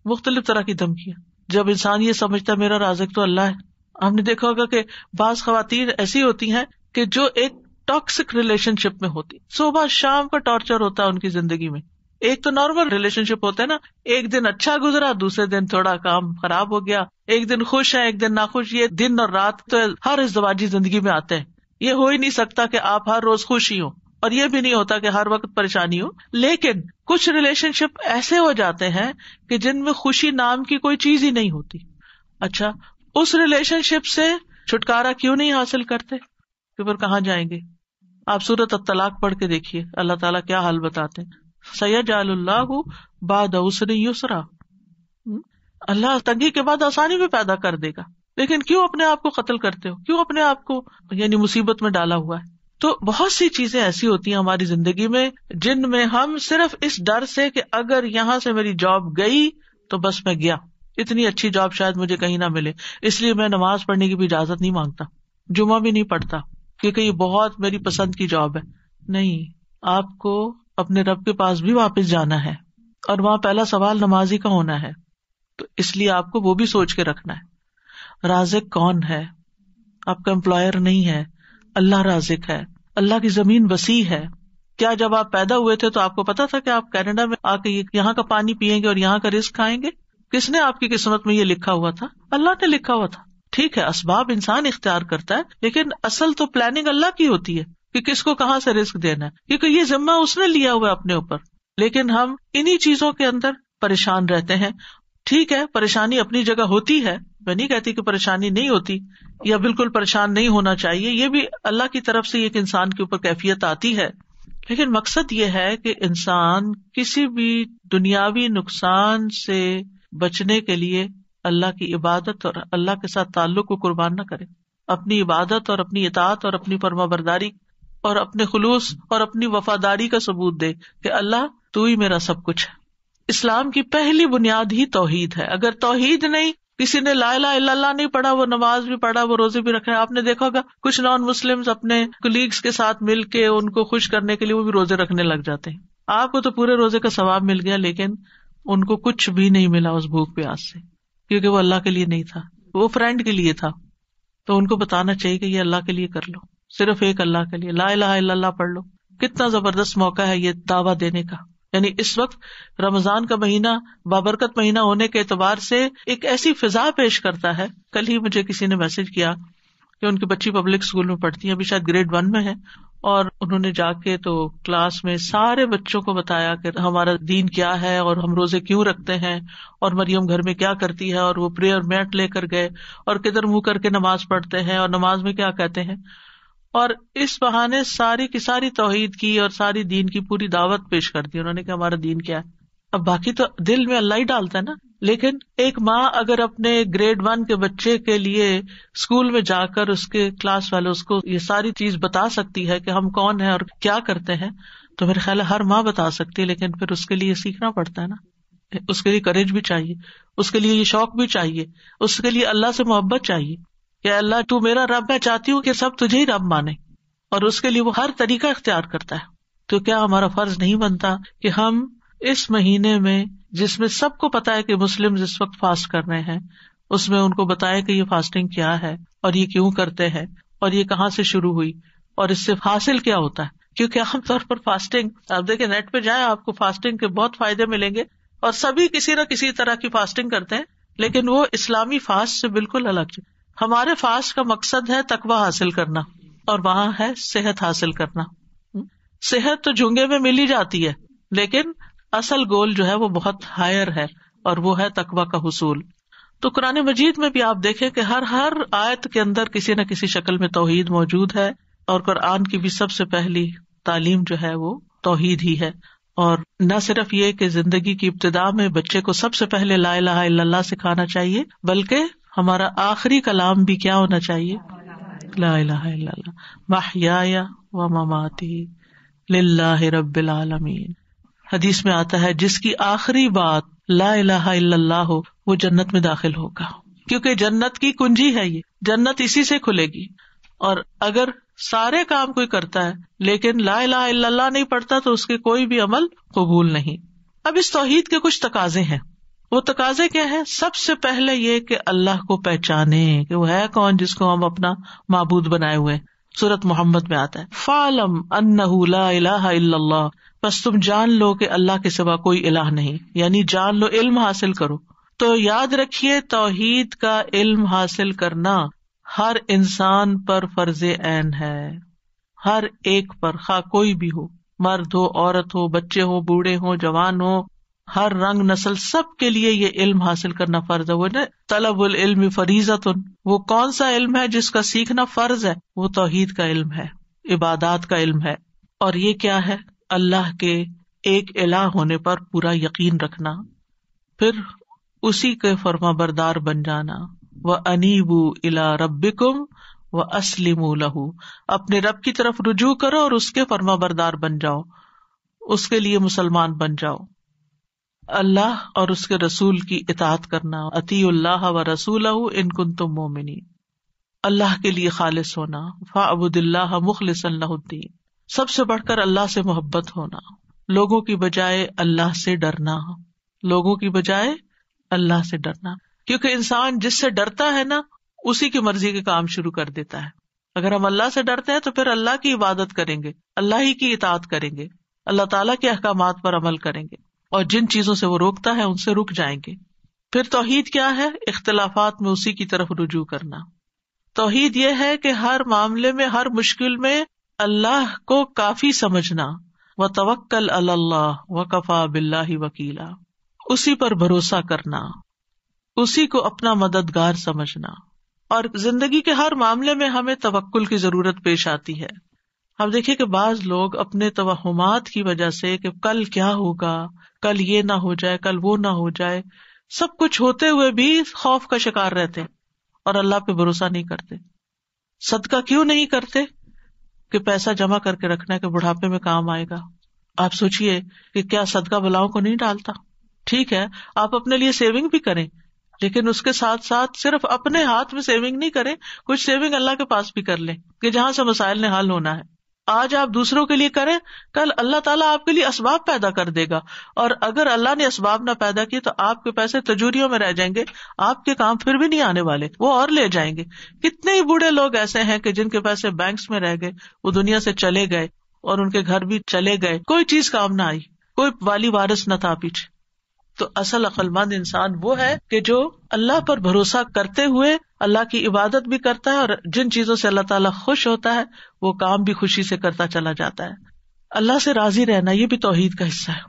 مختلف طرح کی دھمکیاں. جب انسان یہ سمجھتا ہے میرا رازق تو اللہ ہے. ہم نے دیکھا ہوگا کہ بعض خواتین ایسی ہوتی ہیں کہ جو ایک ٹاکسک ریلیشن شپ میں ہوتی، صبح شام کا ٹارچر ہوتا ہے ان کی زندگی میں. ایک تو نارمل ریلیشن شپ ہوتا ہے نا، ایک دن اچھا گزرا، دوسرے دن تھوڑا کام خراب ہو گیا، ایک دن خوش ہے ایک دن ناخوش. یہ دن اور رات تو ہر ازدواجی زندگی میں آتے ہیں. یہ ہو ہی نہیں سکتا کہ آپ ہر روز خوش ہی ہوں، اور یہ بھی نہیں ہوتا کہ ہر وقت پریشانی ہو. لیکن کچھ ریلیشن شپ ایسے ہو جاتے ہیں کہ جن میں خوشی نام کی کوئی چیز ہی نہیں ہوتی. اچھا اس ریلیشن شپ سے چھٹکارا کیوں نہیں حاصل کرتے؟ کہ پھر کہاں جائیں گے؟ آپ سورۃ الطلاق پڑھ کے دیکھیے اللہ تعالیٰ کیا حال بتاتے ہیں. سیجعل اللہ بعد عسر یسرا، اللہ تنگی کے بعد آسانی بھی پیدا کر دے گا. لیکن کیوں اپنے آپ کو قتل کرتے ہو؟ کیوں اپنے آپ کو یعنی مصیبت میں ڈالا ہوا ہے؟ تو بہت سی چیزیں ایسی ہوتی ہیں ہماری زندگی میں جن میں ہم صرف اس ڈر سے کہ اگر یہاں سے میری جاب گئی تو بس میں گیا، اتنی اچھی جاب شاید مجھے کہیں نہ ملے، اس لیے میں نماز پڑھنے کی بھی اجازت نہیں مانگتا، جمعہ بھی نہیں پڑھتا کیونکہ یہ بہت میری پسند کی جاب ہے. نہیں، آپ کو اپنے رب کے پاس بھی واپس جانا ہے اور وہاں پہلا سوال نمازی کا ہونا ہے. تو اس لیے آپ کو وہ بھی سوچ کے رکھنا ہے رازق کون ہے. آپ کا امپلائر نہیں ہے، اللہ رازق ہے. اللہ کی زمین وسیع ہے. کیا جب آپ پیدا ہوئے تھے تو آپ کو پتا تھا کہ آپ کینیڈا میں آ کے یہاں کا پانی پیئیں گے اور یہاں کا رزق کھائیں گے؟ کس نے آپ کی قسمت میں یہ لکھا ہوا تھا؟ اللہ نے لکھا ہوا تھا. ٹھیک ہے اسباب انسان اختیار کرتا ہے لیکن اصل تو پلاننگ اللہ کی ہوتی ہے کہ کس کو کہاں سے رزق دینا ہے، کیونکہ یہ ذمہ اس نے لیا ہوا ہے اپنے اوپر. لیکن ہم انہی چیزوں کے اندر پریشان رہتے ہیں. ٹھیک ہے پریشانی اپنی جگہ ہوتی ہے، میں نہیں کہتی کہ پریشانی نہیں ہوتی یا بالکل پریشان نہیں ہونا چاہیے، یہ بھی اللہ کی طرف سے ایک انسان کے اوپر کیفیت آتی ہے. لیکن مقصد یہ ہے کہ انسان کسی بھی دنیاوی نقصان سے بچنے کے لیے اللہ کی عبادت اور اللہ کے ساتھ تعلق کو قربان نہ کرے. اپنی عبادت اور اپنی اطاعت اور اپنی فرما برداری اور اپنے خلوص اور اپنی وفاداری کا ثبوت دے کہ اللہ تو ہی میرا سب کچھ ہے. اسلام کی پہلی بنیاد ہی توحید ہے. اگر توحید نہیں کسی نے لا الہ الا اللہ نہیں پڑھا، وہ نماز بھی پڑھا، وہ روزے بھی رکھے. آپ نے دیکھا ہوگا کچھ نان مسلم اپنے کولیگز کے ساتھ مل کے ان کو خوش کرنے کے لیے وہ بھی روزے رکھنے لگ جاتے ہیں. آپ کو تو پورے روزے کا ثواب مل گیا، لیکن ان کو کچھ بھی نہیں ملا اس بھوک پیاس سے، کیونکہ وہ اللہ کے لیے نہیں تھا، وہ فرینڈ کے لیے تھا. تو ان کو بتانا چاہیے کہ یہ اللہ کے لیے کر لو، صرف ایک اللہ کے لیے لا الہ الا اللہ پڑھ لو. کتنا زبردست موقع ہے یہ دعویٰ دینے کا. یعنی اس وقت رمضان کا مہینہ بابرکت مہینہ ہونے کے اعتبار سے ایک ایسی فضا پیش کرتا ہے. کل ہی مجھے کسی نے میسج کیا کہ ان کی بچی پبلک اسکول میں پڑھتی ہے، ابھی شاید گریڈ 1 میں ہے، اور انہوں نے جا کے تو کلاس میں سارے بچوں کو بتایا کہ ہمارا دین کیا ہے اور ہم روزے کیوں رکھتے ہیں، اور مریم گھر میں کیا کرتی ہے، اور وہ پریئر میٹ لے کر گئے اور کدھر منہ کر کے نماز پڑھتے ہیں اور نماز میں کیا کہتے ہیں. اور اس بہانے ساری کی ساری توحید کی اور ساری دین کی پوری دعوت پیش کر دی انہوں نے کہ ہمارا دین کیا ہے. اب باقی تو دل میں اللہ ہی ڈالتا ہے نا، لیکن ایک ماں اگر اپنے گریڈ 1 کے بچے کے لیے اسکول میں جا کر اس کے کلاس والے اس کو یہ ساری چیز بتا سکتی ہے کہ ہم کون ہیں اور کیا کرتے ہیں، تو میرے خیال ہے ہر ماں بتا سکتی ہے. لیکن پھر اس کے لیے سیکھنا پڑتا ہے نا، اس کے لیے کریج بھی چاہیے، اس کے لیے یہ شوق بھی چاہیے، اس کے لیے اللہ سے محبت چاہیے کہ اللہ تو میرا رب، میں چاہتی ہوں کہ سب تجھے ہی رب مانے، اور اس کے لیے وہ ہر طریقہ اختیار کرتا ہے. تو کیا ہمارا فرض نہیں بنتا کہ ہم اس مہینے میں جس میں سب کو پتا ہے کہ مسلم اس وقت فاسٹ کر رہے ہیں، اس میں ان کو بتائے کہ یہ فاسٹنگ کیا ہے اور یہ کیوں کرتے ہیں اور یہ کہاں سے شروع ہوئی اور اس سے حاصل کیا ہوتا ہے. کیونکہ عام طور پر فاسٹنگ، آپ دیکھیں نیٹ پہ جائیں آپ کو فاسٹنگ کے بہت فائدے ملیں گے، اور سبھی کسی نہ کسی طرح کی فاسٹنگ کرتے ہیں، لیکن وہ اسلامی فاسٹ سے بالکل الگ ہے. ہمارے فاسٹ کا مقصد ہے تقویٰ حاصل کرنا، اور وہاں ہے صحت حاصل کرنا. صحت تو جھنگے میں مل ہی جاتی ہے، لیکن اصل گول جو ہے وہ بہت ہائر ہے، اور وہ ہے تقویٰ کا حصول. تو قرآن مجید میں بھی آپ دیکھیں کہ ہر آیت کے اندر کسی نہ کسی شکل میں توحید موجود ہے، اور قرآن کی بھی سب سے پہلی تعلیم جو ہے وہ توحید ہی ہے. اور نہ صرف یہ کہ زندگی کی ابتدا میں بچے کو سب سے پہلے لا الہ الا اللہ سکھانا چاہیے، بلکہ ہمارا آخری کلام بھی کیا ہونا چاہیے؟ لا الہ الا اللہ محیای و مماتی للہ رب العالمین. حدیث میں آتا ہے جس کی آخری بات لا الہ الا اللہ ہو وہ جنت میں داخل ہوگا، کیونکہ جنت کی کنجی ہے، یہ جنت اسی سے کھلے گی. اور اگر سارے کام کوئی کرتا ہے لیکن لا الہ الا اللہ نہیں پڑھتا تو اس کے کوئی بھی عمل قبول نہیں. اب اس توحید کے کچھ تقاضے ہیں. وہ تقاضے کیا ہیں؟ سب سے پہلے یہ کہ اللہ کو پہچانے کہ وہ ہے کون جس کو ہم اپنا معبود بنائے ہوئے. سورۃ محمد میں آتا ہے فَاعْلَمْ أَنَّهُ لَا إِلَٰهَ إِلَّا اللَّهُ، بس تم جان لو کہ اللہ کے سوا کوئی الہ نہیں، یعنی جان لو، علم حاصل کرو. تو یاد رکھیے توحید کا علم حاصل کرنا ہر انسان پر فرض عین ہے، ہر ایک پر، خواہ کوئی بھی ہو، مرد ہو، عورت ہو، بچے ہو، بوڑھے ہو، جوان ہو، ہر رنگ نسل، سب کے لیے یہ علم حاصل کرنا فرض ہے. وہ نا طلب العلم فریضۃ، وہ کون سا علم ہے جس کا سیکھنا فرض ہے؟ وہ توحید کا علم ہے، عبادات کا علم ہے. اور یہ کیا ہے؟ اللہ کے ایک الہ ہونے پر پورا یقین رکھنا، پھر اسی کے فرما بردار بن جانا. وَأَنِيبُوا إِلَىٰ رَبِّكُمْ وَأَسْلِمُوا لَهُ، اپنے رب کی طرف رجوع کرو اور اس کے فرما بردار بن جاؤ، اس کے لیے مسلمان بن جاؤ. اللہ اور اس کے رسول کی اطاعت کرنا، اطیعوا اللہ ورسولہ ان کنتم مؤمنین، اللہ کے لیے خالص ہونا. فاعبد اللہ مخلصا لہ الدین، سب سے بڑھ کر اللہ سے محبت ہونا، لوگوں کی بجائے اللہ سے ڈرنا، لوگوں کی بجائے اللہ سے ڈرنا. کیونکہ انسان جس سے ڈرتا ہے نا اسی کی مرضی کے کام شروع کر دیتا ہے. اگر ہم اللہ سے ڈرتے ہیں تو پھر اللہ کی عبادت کریں گے، اللہ ہی کی اطاعت کریں گے، اللہ تعالیٰ کے احکامات پر عمل کریں گے، اور جن چیزوں سے وہ روکتا ہے ان سے رک جائیں گے. پھر توحید کیا ہے؟ اختلافات میں اسی کی طرف رجوع کرنا. توحید یہ ہے کہ ہر معاملے میں، ہر مشکل میں اللہ کو کافی سمجھنا. وتوکل علی اللہ وکفی باللہ وکیلا، اسی پر بھروسہ کرنا، اسی کو اپنا مددگار سمجھنا. اور زندگی کے ہر معاملے میں ہمیں توکل کی ضرورت پیش آتی ہے. اب دیکھیے کہ بعض لوگ اپنے توہمات کی وجہ سے کہ کل کیا ہوگا، کل یہ نہ ہو جائے، کل وہ نہ ہو جائے، سب کچھ ہوتے ہوئے بھی خوف کا شکار رہتے اور اللہ پہ بھروسہ نہیں کرتے. صدقہ کیوں نہیں کرتے؟ کہ پیسہ جمع کر کے رکھنا ہے کہ بڑھاپے میں کام آئے گا. آپ سوچئے کہ کیا صدقہ بلاؤں کو نہیں ڈالتا؟ ٹھیک ہے آپ اپنے لیے سیونگ بھی کریں، لیکن اس کے ساتھ ساتھ صرف اپنے ہاتھ میں سیونگ نہیں کریں, کچھ سیونگ اللہ کے پاس بھی کر لیں کہ جہاں سے مسائل نے حل ہونا ہے. آج آپ دوسروں کے لیے کریں, کل اللہ تعالیٰ آپ کے لیے اسباب پیدا کر دے گا, اور اگر اللہ نے اسباب نہ پیدا کیے تو آپ کے پیسے تجوریوں میں رہ جائیں گے, آپ کے کام پھر بھی نہیں آنے والے, وہ اور لے جائیں گے. کتنے ہی بوڑھے لوگ ایسے ہیں کہ جن کے پیسے بینکس میں رہ گئے, وہ دنیا سے چلے گئے اور ان کے گھر بھی چلے گئے, کوئی چیز کام نہ آئی, کوئی والی وارث نہ تھا پیچھے. تو اصل عقل مند انسان وہ ہے کہ جو اللہ پر بھروسہ کرتے ہوئے اللہ کی عبادت بھی کرتا ہے, اور جن چیزوں سے اللہ تعالیٰ خوش ہوتا ہے وہ کام بھی خوشی سے کرتا چلا جاتا ہے. اللہ سے راضی رہنا یہ بھی توحید کا حصہ ہے.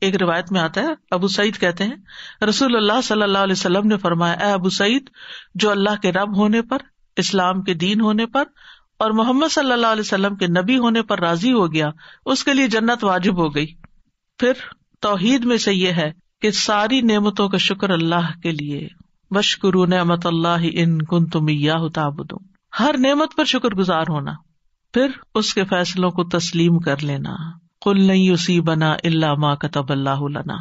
ایک روایت میں آتا ہے, ابو سعید کہتے ہیں رسول اللہ صلی اللہ علیہ وسلم نے فرمایا, اے ابو سعید, جو اللہ کے رب ہونے پر, اسلام کے دین ہونے پر اور محمد صلی اللہ علیہ وسلم کے نبی ہونے پر راضی ہو گیا, اس کے لیے جنت واجب ہو گئی. پھر توحید میں سے یہ ہے کہ ساری نعمتوں کا شکر اللہ کے لیے, واشکروا نعمت اللہ ان کنتم ایاہ تعبدون, ہر نعمت پر شکر گزار ہونا. پھر اس کے فیصلوں کو تسلیم کر لینا. قل لن یصیبنا الا ما کتب اللہ لنا,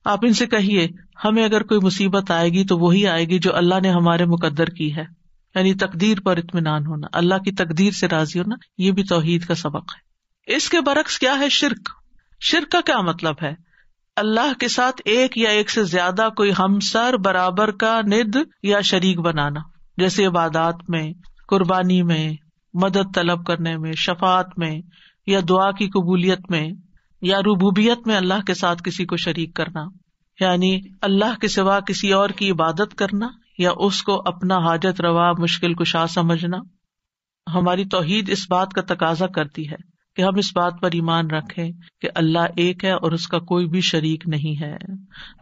آپ ان سے کہیے ہمیں اگر کوئی مصیبت آئے گی تو وہی آئے گی جو اللہ نے ہمارے مقدر کی ہے. یعنی تقدیر پر اطمینان ہونا, اللہ کی تقدیر سے راضی ہونا, یہ بھی توحید کا سبق ہے. اس کے برعکس کیا ہے شرک. شرک کا کیا مطلب ہے؟ اللہ کے ساتھ ایک یا ایک سے زیادہ کوئی ہمسر برابر کا ند یا شریک بنانا, جیسے عبادات میں, قربانی میں, مدد طلب کرنے میں, شفاعت میں, یا دعا کی قبولیت میں, یا ربوبیت میں اللہ کے ساتھ کسی کو شریک کرنا, یعنی اللہ کے سوا کسی اور کی عبادت کرنا یا اس کو اپنا حاجت روا مشکل کشا سمجھنا. ہماری توحید اس بات کا تقاضا کرتی ہے کہ ہم اس بات پر ایمان رکھیں کہ اللہ ایک ہے اور اس کا کوئی بھی شریک نہیں ہے,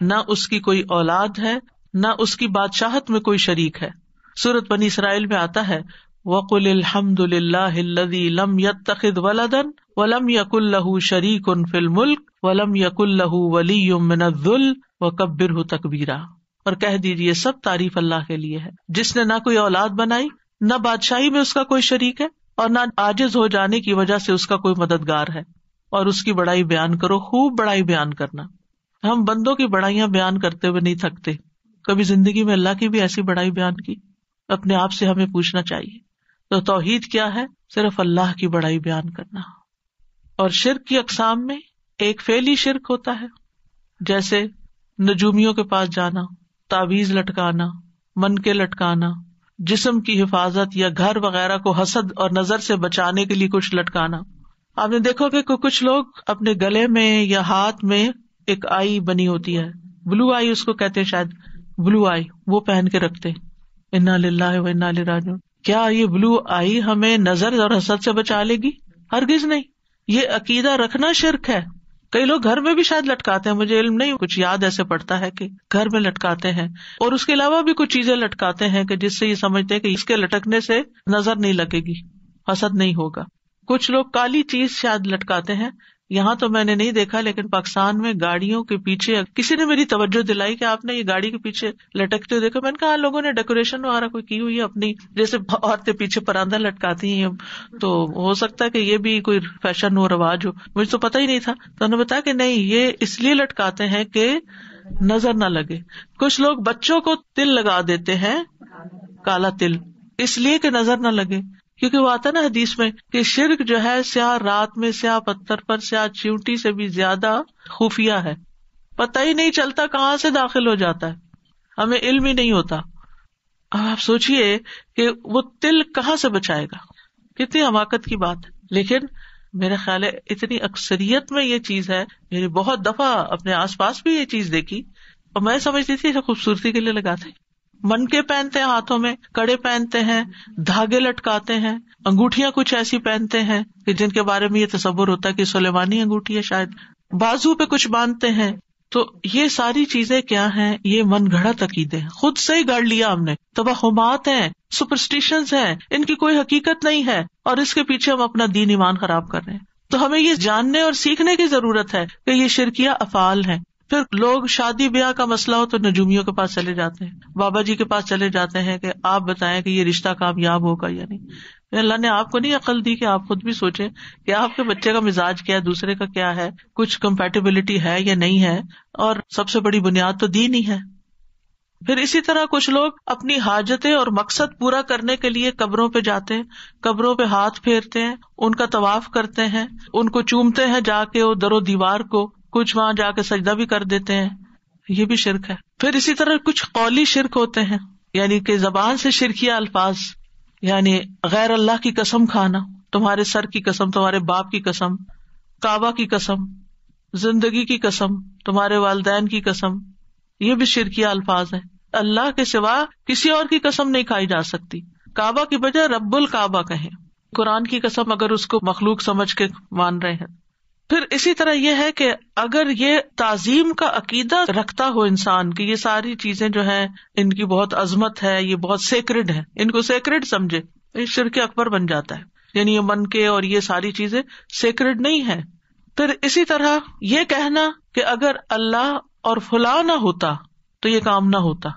نہ اس کی کوئی اولاد ہے, نہ اس کی بادشاہت میں کوئی شریک ہے. سورۃ بنی اسرائیل میں آتا ہے, وَقُلِ الْحَمْدُ لِلَّهِ الَّذِي لَمْ يَتَّخِذْ وَلَدًا وَلَمْ يَكُن لَّهُ شَرِيكٌ فِي الْمُلْكِ وَلَمْ يَكُن لَّهُ وَلِيٌّ مِّنَ الذُّلِّ وَكَبِّرْهُ تَكْبِيرًا. اور کہہ دیجیے سب تعریف اللہ کے لیے ہے, جس نے نہ کوئی اولاد بنائی, نہ بادشاہی میں اس کا کوئی شریک ہے, اور نہ عاجز ہو جانے کی وجہ سے اس کا کوئی مددگار ہے. اور اس کی بڑائی بیان کرو, خوب بڑائی بیان کرنا. ہم بندوں کی بڑائیاں بیان کرتے ہوئے نہیں تھکتے. کبھی زندگی میں اللہ کی بھی ایسی بڑائی بیان کی؟ اپنے آپ سے ہمیں پوچھنا چاہیے. تو توحید کیا ہے؟ صرف اللہ کی بڑائی بیان کرنا. اور شرک کی اقسام میں ایک فعلی شرک ہوتا ہے, جیسے نجومیوں کے پاس جانا, تعویذ لٹکانا, منکے لٹکانا, جسم کی حفاظت یا گھر وغیرہ کو حسد اور نظر سے بچانے کے لیے کچھ لٹکانا. آپ نے دیکھو کہ کچھ لوگ اپنے گلے میں یا ہاتھ میں ایک آئی بنی ہوتی ہے, بلو آئی اس کو کہتے ہیں شاید, بلو آئی, وہ پہن کے رکھتے. انا للہ و انا الیہ راجعون. کیا یہ بلو آئی ہمیں نظر اور حسد سے بچا لے گی؟ ہرگز نہیں. یہ عقیدہ رکھنا شرک ہے. کئی لوگ گھر میں بھی شاید لٹکاتے ہیں, مجھے علم نہیں, کچھ یاد ایسے پڑتا ہے کہ گھر میں لٹکاتے ہیں, اور اس کے علاوہ بھی کچھ چیزیں لٹکاتے ہیں کہ جس سے یہ سمجھتے ہیں کہ اس کے لٹکنے سے نظر نہیں لگے گی, حسد نہیں ہوگا. کچھ لوگ کالی چیز شاید لٹکاتے ہیں. یہاں تو میں نے نہیں دیکھا, لیکن پاکستان میں گاڑیوں کے پیچھے کسی نے میری توجہ دلائی کہ آپ نے یہ گاڑی کے پیچھے لٹکتے ہوئے دیکھا. میں نے کہا لوگوں نے ڈیکوریشن وغیرہ کوئی کی ہوئی ہے اپنی, جیسے عورتیں پیچھے پراندہ لٹکاتی ہیں, تو ہو سکتا ہے کہ یہ بھی کوئی فیشن ہو, رواج ہو. مجھے تو پتہ ہی نہیں تھا. تو انہوں نے بتایا کہ نہیں, یہ اس لیے لٹکاتے ہیں کہ نظر نہ لگے. کچھ لوگ بچوں کو تل لگا دیتے ہیں, کالا تل, اس لیے کہ نظر نہ لگے, کیونکہ وہ آتا نا حدیث میں کہ شرک جو ہے سیاہ رات میں سیاہ پتھر پر سیاہ چیونٹی سے بھی زیادہ خفیہ ہے. پتہ ہی نہیں چلتا کہاں سے داخل ہو جاتا ہے, ہمیں علم ہی نہیں ہوتا. اب آپ سوچئے کہ وہ تل کہاں سے بچائے گا, کتنی حماقت کی بات ہے. لیکن میرا خیال ہے اتنی اکثریت میں یہ چیز ہے, میری بہت دفعہ اپنے آس پاس بھی یہ چیز دیکھی, اور میں سمجھتی تھی خوبصورتی کے لیے لگاتے ہیں. منکے پہنتے ہیں, ہاتھوں میں کڑے پہنتے ہیں, دھاگے لٹکاتے ہیں, انگوٹھیاں کچھ ایسی پہنتے ہیں کہ جن کے بارے میں یہ تصور ہوتا ہے کہ سلیمانی انگوٹھی ہے شاید, بازو پہ کچھ باندھتے ہیں. تو یہ ساری چیزیں کیا ہیں؟ یہ من گھڑت عقیدے ہیں, خود سے ہی گڑھ لیا ہم نے, توہمات ہیں, سپرسٹیشنز ہیں, ان کی کوئی حقیقت نہیں ہے, اور اس کے پیچھے ہم اپنا دین ایمان خراب کر رہے ہیں. تو ہمیں یہ جاننے اور سیکھنے کی ضرورت ہے کہ یہ شرکیہ افعال ہیں. پھر لوگ شادی بیاہ کا مسئلہ ہو تو نجومیوں کے پاس چلے جاتے ہیں, بابا جی کے پاس چلے جاتے ہیں کہ آپ بتائیں کہ یہ رشتہ کامیاب ہوگا یا نہیں. اللہ نے آپ کو نہیں عقل دی کہ آپ خود بھی سوچیں کہ آپ کے بچے کا مزاج کیا ہے, دوسرے کا کیا ہے, کچھ کمپیٹیبلٹی ہے یا نہیں ہے, اور سب سے بڑی بنیاد تو دین ہی ہے. پھر اسی طرح کچھ لوگ اپنی حاجتیں اور مقصد پورا کرنے کے لیے قبروں پہ جاتے ہیں، قبروں پہ ہاتھ پھیرتے ہیں، ان کا طواف کرتے ہیں، ان کو چومتے ہیں جا کے وہ در و دیوار کو، کچھ وہاں جا کے سجدہ بھی کر دیتے ہیں، یہ بھی شرک ہے۔ پھر اسی طرح کچھ قولی شرک ہوتے ہیں، یعنی کہ زبان سے شرکیہ الفاظ، یعنی غیر اللہ کی قسم کھانا، تمہارے سر کی قسم، تمہارے باپ کی قسم، کعبہ کی قسم، زندگی کی قسم، تمہارے والدین کی قسم، یہ بھی شرکیہ الفاظ ہیں۔ اللہ کے سوا کسی اور کی قسم نہیں کھائی جا سکتی، کعبہ کی بجائے رب الکعبہ کہیں، قرآن کی قسم اگر اس کو مخلوق سمجھ کے مان رہے ہیں۔ پھر اسی طرح یہ ہے کہ اگر یہ تعظیم کا عقیدہ رکھتا ہو انسان کہ یہ ساری چیزیں جو ہیں ان کی بہت عظمت ہے، یہ بہت سیکرڈ ہے، ان کو سیکرڈ سمجھے، یہ شرک اکبر بن جاتا ہے، یعنی یہ من کے اور یہ ساری چیزیں سیکرڈ نہیں ہے۔ پھر اسی طرح یہ کہنا کہ اگر اللہ اور فلاں نہ ہوتا تو یہ کام نہ ہوتا،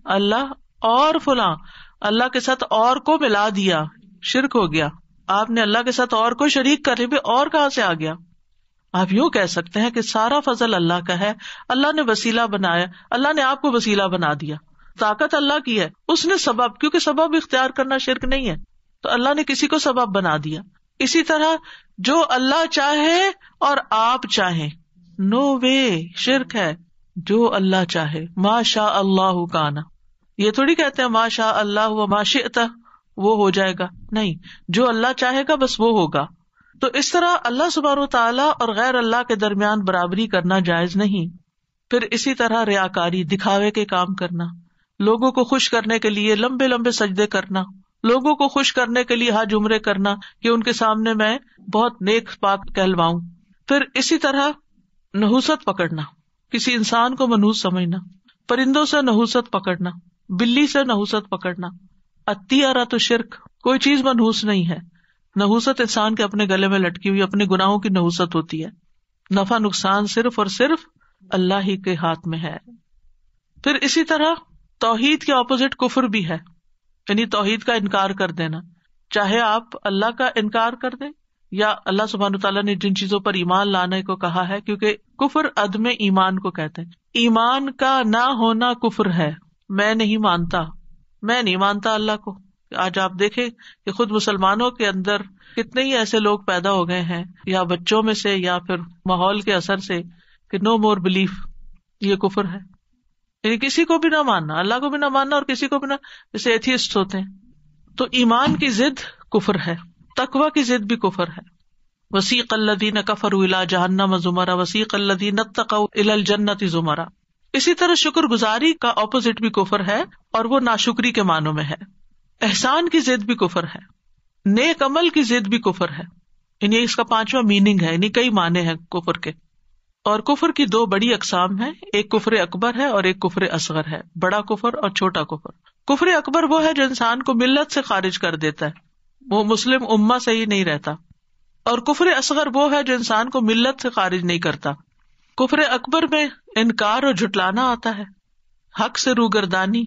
اللہ اور فلاں، اللہ کے ساتھ اور کو ملا دیا، شرک ہو گیا، آپ نے اللہ کے ساتھ اور کو شریک کر لی، اور کہاں سے آ گیا؟ آپ یوں کہہ سکتے ہیں کہ سارا فضل اللہ کا ہے، اللہ نے وسیلہ بنایا، اللہ نے آپ کو وسیلہ بنا دیا، طاقت اللہ کی ہے، اس نے سبب، کیونکہ سبب اختیار کرنا شرک نہیں ہے، تو اللہ نے کسی کو سبب بنا دیا۔ اسی طرح جو اللہ چاہے اور آپ چاہیں، نو وے، شرک ہے۔ جو اللہ چاہے، ما شاء اللہ کانا، یہ تھوڑی کہتے ہیں ما شاء اللہ و ما شئت وہ ہو جائے گا، نہیں، جو اللہ چاہے گا بس وہ ہوگا۔ تو اس طرح اللہ سبحانہ و تعالیٰ اور غیر اللہ کے درمیان برابری کرنا جائز نہیں۔ پھر اسی طرح ریاکاری، دکھاوے کے کام کرنا، لوگوں کو خوش کرنے کے لیے لمبے لمبے سجدے کرنا، لوگوں کو خوش کرنے کے لیے حج عمرے کرنا کہ ان کے سامنے میں بہت نیک پاک کہلواؤں۔ پھر اسی طرح نحوست پکڑنا، کسی انسان کو منحوس سمجھنا، پرندوں سے نحوست پکڑنا، بلی سے نحوست پکڑنا، الطیرۃ شرک، کوئی چیز منحوس نہیں ہے۔ نحوست انسان کے اپنے گلے میں لٹکی ہوئی اپنے گناہوں کی نحوست ہوتی ہے، نفع نقصان صرف اور صرف اللہ ہی کے ہاتھ میں ہے۔ پھر اسی طرح توحید کے اپوزٹ کفر بھی ہے، یعنی توحید کا انکار کر دینا، چاہے آپ اللہ کا انکار کر دیں یا اللہ سبحانہ تعالیٰ نے جن چیزوں پر ایمان لانے کو کہا ہے، کیونکہ کفر عدم ایمان کو کہتے ہیں، ایمان کا نہ ہونا کفر ہے۔ میں نہیں مانتا اللہ کو۔ آج آپ دیکھیں کہ خود مسلمانوں کے اندر کتنے ہی ایسے لوگ پیدا ہو گئے ہیں، یا بچوں میں سے یا پھر ماحول کے اثر سے، کہ نو مور بلیف، یہ کفر ہے، یعنی کسی کو بھی نہ ماننا، اللہ کو بھی نہ ماننا اور کسی کو بھی نہ، جیسے ایتھیسٹ ہوتے ہیں۔ تو ایمان کی ضد کفر ہے، تقوی کی ضد بھی کفر ہے۔ وسیق الذین کفروا الی جہنم زمرا وسیق الذین اتقوا الی الجنۃ زمرا۔ اسی طرح شکر گزاری کا اپوزٹ بھی کفر ہے، اور وہ ناشکری کے معنوں میں ہے۔ احسان کی ضد بھی کفر ہے، نیک عمل کی ضد بھی کفر ہے، یعنی اس کا 5واں میننگ ہے، یعنی کئی معنی ہیں کفر کے۔ اور کفر کی 2 بڑی اقسام ہیں، ایک کفر اکبر ہے اور ایک کفر اصغر ہے، بڑا کفر اور چھوٹا کفر۔ کفر اکبر وہ ہے جو انسان کو ملت سے خارج کر دیتا ہے، وہ مسلم امہ سے ہی نہیں رہتا، اور کفر اصغر وہ ہے جو انسان کو ملت سے خارج نہیں کرتا۔ کفر اکبر میں انکار اور جھٹلانا آتا ہے، حق سے روگردانی،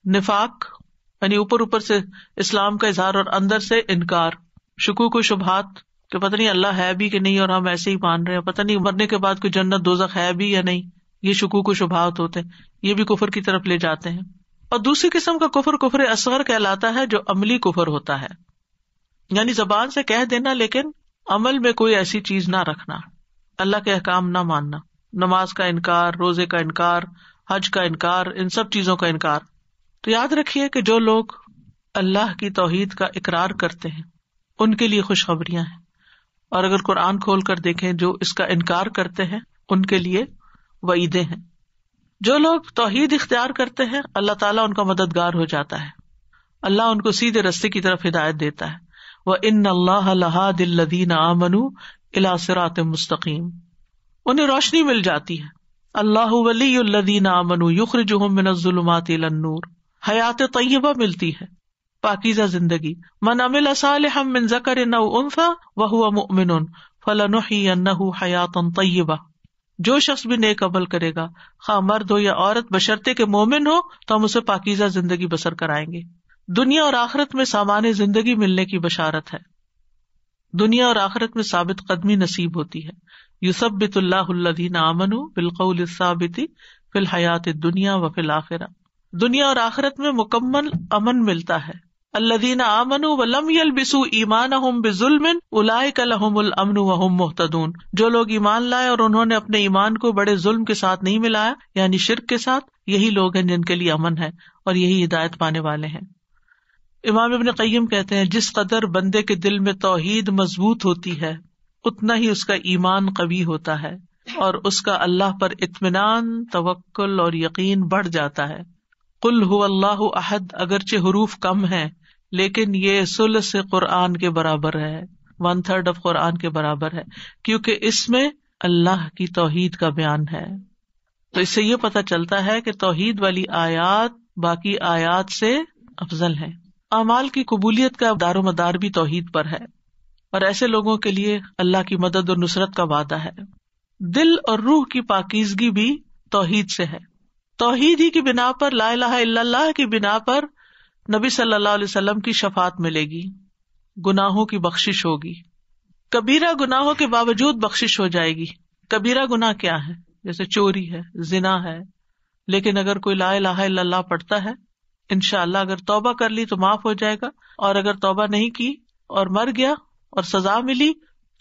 نفاق یعنی اوپر سے اسلام کا اظہار اور اندر سے انکار، شکوک و شبہات کہ پتہ نہیں اللہ ہے بھی کہ نہیں اور ہم ایسے ہی مان رہے ہیں، پتہ نہیں مرنے کے بعد کوئی جنت دوزخ ہے بھی یا نہیں، یہ شکوک و شبہات ہوتے ہیں، یہ بھی کفر کی طرف لے جاتے ہیں۔ اور دوسری قسم کا کفر کفر اصغر کہلاتا ہے، جو عملی کفر ہوتا ہے، یعنی زبان سے کہہ دینا لیکن عمل میں کوئی ایسی چیز نہ رکھنا، اللہ کے احکام نہ ماننا، نماز کا انکار، روزے کا انکار، حج کا انکار، ان سب چیزوں کا انکار۔ تو یاد رکھیے کہ جو لوگ اللہ کی توحید کا اقرار کرتے ہیں ان کے لیے خوشخبریاں ہیں، اور اگر قرآن کھول کر دیکھیں جو اس کا انکار کرتے ہیں ان کے لیے وعیدیں ہیں۔ جو لوگ توحید اختیار کرتے ہیں اللہ تعالیٰ ان کا مددگار ہو جاتا ہے، اللہ ان کو سیدھے رستے کی طرف ہدایت دیتا ہے۔ وَإِنَّ اللَّهَ لَهَادِ الَّذِينَ آمَنُوا إِلَىٰ صِرَاطٍ مُسْتَقِيمٍ، انہیں روشنی مل جاتی ہے۔ اللہ ولی الذین آمنوا یخرجہم من الظلمات الی النور، حیات طیبہ ملتی ہے، پاکیزہ زندگی۔ من عمل صالحا من ذکر او انثی وہو مؤمن فلنحیینہ حیاتا طیبہ، جو شخص بھی نیک عمل کرے گا خواہ مرد ہو یا عورت بشرطے کہ مومن ہو تو ہم اسے پاکیزہ زندگی بسر کرائیں گے۔ دنیا اور آخرت میں سامان زندگی ملنے کی بشارت ہے، دنیا اور آخرت میں ثابت قدمی نصیب ہوتی ہے۔ یثبت اللہ الذین آمنوا بالقول الثابت فی الحیات الدنیا وفی الآخرہ، دنیا اور آخرت میں مکمل امن ملتا ہے. الذین آمنوا ولم یلبسوا ایمانہم بظلم اولئک لہم الامن وہم مہتدون. جو لوگ ایمان لائے اور انہوں نے اپنے ایمان کو بڑے ظلم کے ساتھ نہیں ملایا یعنی شرک کے ساتھ، یہی لوگ ہیں جن کے لیے امن ہے اور یہی ہدایت پانے والے ہیں. امام ابن قیم کہتے ہیں جس قدر بندے کے دل میں توحید مضبوط ہوتی ہے اتنا ہی اس کا ایمان قوی ہوتا ہے اور اس کا اللہ پر اطمینان، توکل اور یقین بڑھ جاتا ہے. قل هو اللہ احد اگرچہ حروف کم ہیں لیکن یہ ثلث قرآن کے برابر ہے، 1/3 آف قرآن کے برابر ہے، کیونکہ اس میں اللہ کی توحید کا بیان ہے. تو اس سے یہ پتہ چلتا ہے کہ توحید والی آیات باقی آیات سے افضل ہیں. اعمال کی قبولیت کا دار و مدار بھی توحید پر ہے اور ایسے لوگوں کے لیے اللہ کی مدد اور نصرت کا وعدہ ہے. دل اور روح کی پاکیزگی بھی توحید سے ہے. توحید ہی کی بنا پر، لا الہ الا اللہ کی بنا پر نبی صلی اللہ علیہ وسلم کی شفاعت ملے گی، گناہوں کی بخشش ہوگی. کبیرہ گناہوں کے باوجود بخشش ہو جائے گی. کبیرہ گناہ کیا ہے؟ جیسے چوری ہے، زنا ہے، لیکن اگر کوئی لا الہ الا اللہ پڑھتا ہے انشاءاللہ اگر توبہ کر لی تو معاف ہو جائے گا، اور اگر توبہ نہیں کی اور مر گیا اور سزا ملی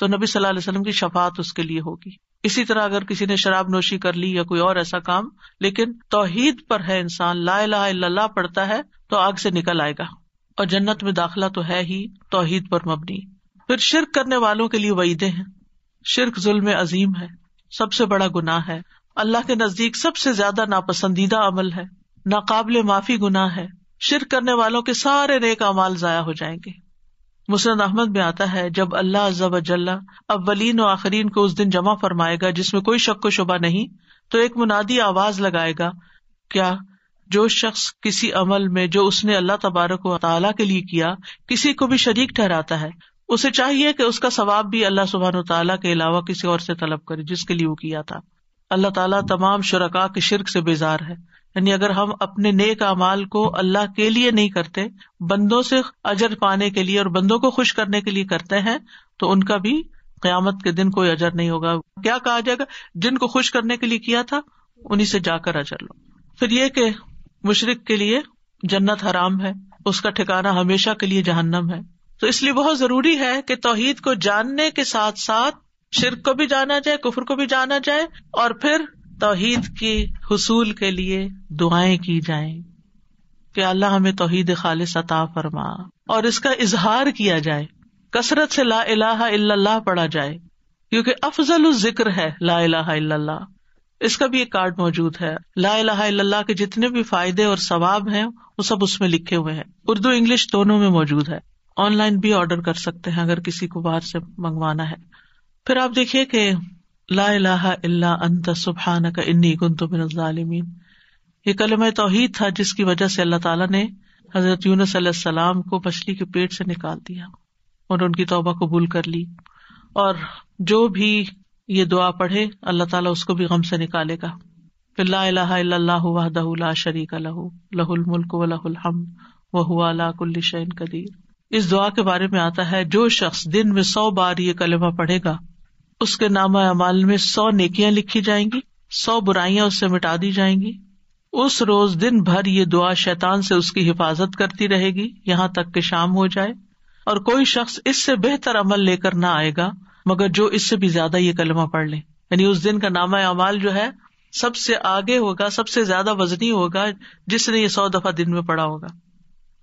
تو نبی صلی اللہ علیہ وسلم کی شفاعت اس کے لیے ہوگی. اسی طرح اگر کسی نے شراب نوشی کر لی یا کوئی اور ایسا کام، لیکن توحید پر ہے انسان، لا الہ الا اللہ پڑھتا ہے تو آگ سے نکل آئے گا اور جنت میں داخلہ تو ہے ہی توحید پر مبنی. پھر شرک کرنے والوں کے لیے وعیدیں ہیں. شرک ظلم عظیم ہے، سب سے بڑا گناہ ہے، اللہ کے نزدیک سب سے زیادہ ناپسندیدہ عمل ہے، ناقابل معافی گناہ ہے. شرک کرنے والوں کے سارے نیک اعمال ضائع ہو جائیں گے. مسند احمد میں آتا ہے جب اللہ عز و جل اولین و آخرین کو اس دن جمع فرمائے گا جس میں کوئی شک و شبہ نہیں، تو ایک منادی آواز لگائے گا، کیا جو شخص کسی عمل میں جو اس نے اللہ تبارک و تعالیٰ کے لیے کیا کسی کو بھی شریک ٹھہراتا ہے، اسے چاہیے کہ اس کا ثواب بھی اللہ سبحانہ و تعالیٰ کے علاوہ کسی اور سے طلب کرے جس کے لیے وہ کیا تھا. اللہ تعالیٰ تمام شرکاء کے شرک سے بیزار ہے. یعنی اگر ہم اپنے نیک اعمال کو اللہ کے لیے نہیں کرتے، بندوں سے اجر پانے کے لیے اور بندوں کو خوش کرنے کے لیے کرتے ہیں، تو ان کا بھی قیامت کے دن کوئی اجر نہیں ہوگا. کیا کہا جائے گا؟ جن کو خوش کرنے کے لیے کیا تھا انہی سے جا کر اجر لو. پھر یہ کہ مشرک کے لیے جنت حرام ہے، اس کا ٹھکانہ ہمیشہ کے لیے جہنم ہے. تو اس لیے بہت ضروری ہے کہ توحید کو جاننے کے ساتھ ساتھ شرک کو بھی جانا جائے، کفر کو بھی جانا جائے، اور پھر توحید کے حصول کے لیے دعائیں کی جائیں کہ اللہ ہمیں توحید خالص عطا فرما، اور اس کا اظہار کیا جائے، کثرت سے لا الہ الا اللہ پڑھا جائے، کیونکہ افضل الذکر ہے لا الہ الا اللہ. اس کا بھی ایک کارڈ موجود ہے. لا الہ الا اللہ کے جتنے بھی فائدے اور ثواب ہیں وہ سب اس میں لکھے ہوئے ہیں، اردو انگلش دونوں میں موجود ہے. آن لائن بھی آرڈر کر سکتے ہیں اگر کسی کو باہر سے منگوانا ہے. پھر آپ دیکھیے کہ لا الہ الا انت سبحانک انی کنت من الظالمین، یہ کلمہ توحید تھا جس کی وجہ سے اللہ تعالیٰ نے حضرت یونس علیہ السلام کو مچھلی کے پیٹ سے نکال دیا اور ان کی توبہ قبول کر لی. اور جو بھی یہ دعا پڑھے اللہ تعالیٰ اس کو بھی غم سے نکالے گا. پھر لا الہ الا اللہ وحدہ لا شریک لہ لہ الملک و لہ الحمد وہو علی کل شیء قدیر. اس دعا کے بارے میں آتا ہے جو شخص دن میں 100 بار یہ کلمہ پڑھے گا اس کے نامہ اعمال میں 100 نیکیاں لکھی جائیں گی، 100 برائیاں اس سے مٹا دی جائیں گی. اس روز دن بھر یہ دعا شیطان سے اس کی حفاظت کرتی رہے گی یہاں تک کہ شام ہو جائے، اور کوئی شخص اس سے بہتر عمل لے کر نہ آئے گا مگر جو اس سے بھی زیادہ یہ کلمہ پڑھ لے. یعنی اس دن کا نامہ اعمال جو ہے سب سے آگے ہوگا، سب سے زیادہ وزنی ہوگا جس نے یہ 100 دفعہ دن میں پڑھا ہوگا.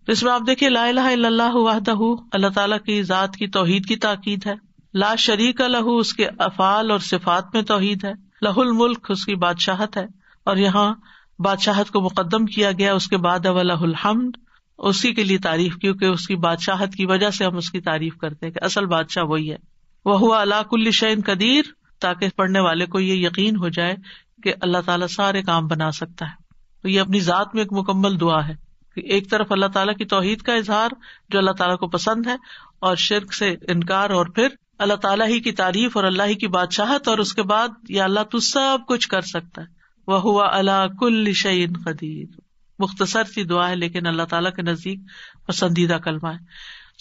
تو اس میں آپ دیکھیے لا الہ الا اللہ وحدہ اللہ تعالیٰ کی ذات کی توحید کی تاکید ہے، لا شریک لہ اس کے افعال اور صفات میں توحید ہے، لہ الملک اس کی بادشاہت ہے، اور یہاں بادشاہت کو مقدم کیا گیا، اس کے بعد ولہ الحمد اسی کے لیے تعریف، کیونکہ اس کی بادشاہت کی وجہ سے ہم اس کی تعریف کرتے ہیں کہ اصل بادشاہ وہی ہے. وہو علی کل شیء قدیر، تاکہ پڑھنے والے کو یہ یقین ہو جائے کہ اللہ تعالیٰ سارے کام بنا سکتا ہے. تو یہ اپنی ذات میں ایک مکمل دعا ہے کہ ایک طرف اللہ تعالیٰ کی توحید کا اظہار جو اللہ تعالیٰ کو پسند ہے، اور شرک سے انکار، اور پھر اللہ تعالیٰ ہی کی تعریف اور اللہ ہی کی بادشاہت، اور اس کے بعد یا اللہ تو سب کچھ کر سکتا ہے. وَهُوَ عَلَى كُلِّ شَيْءٍ قَدِيرٌ. مختصر سی دعا ہے لیکن اللہ تعالیٰ کے نزدیک پسندیدہ کلمہ ہے.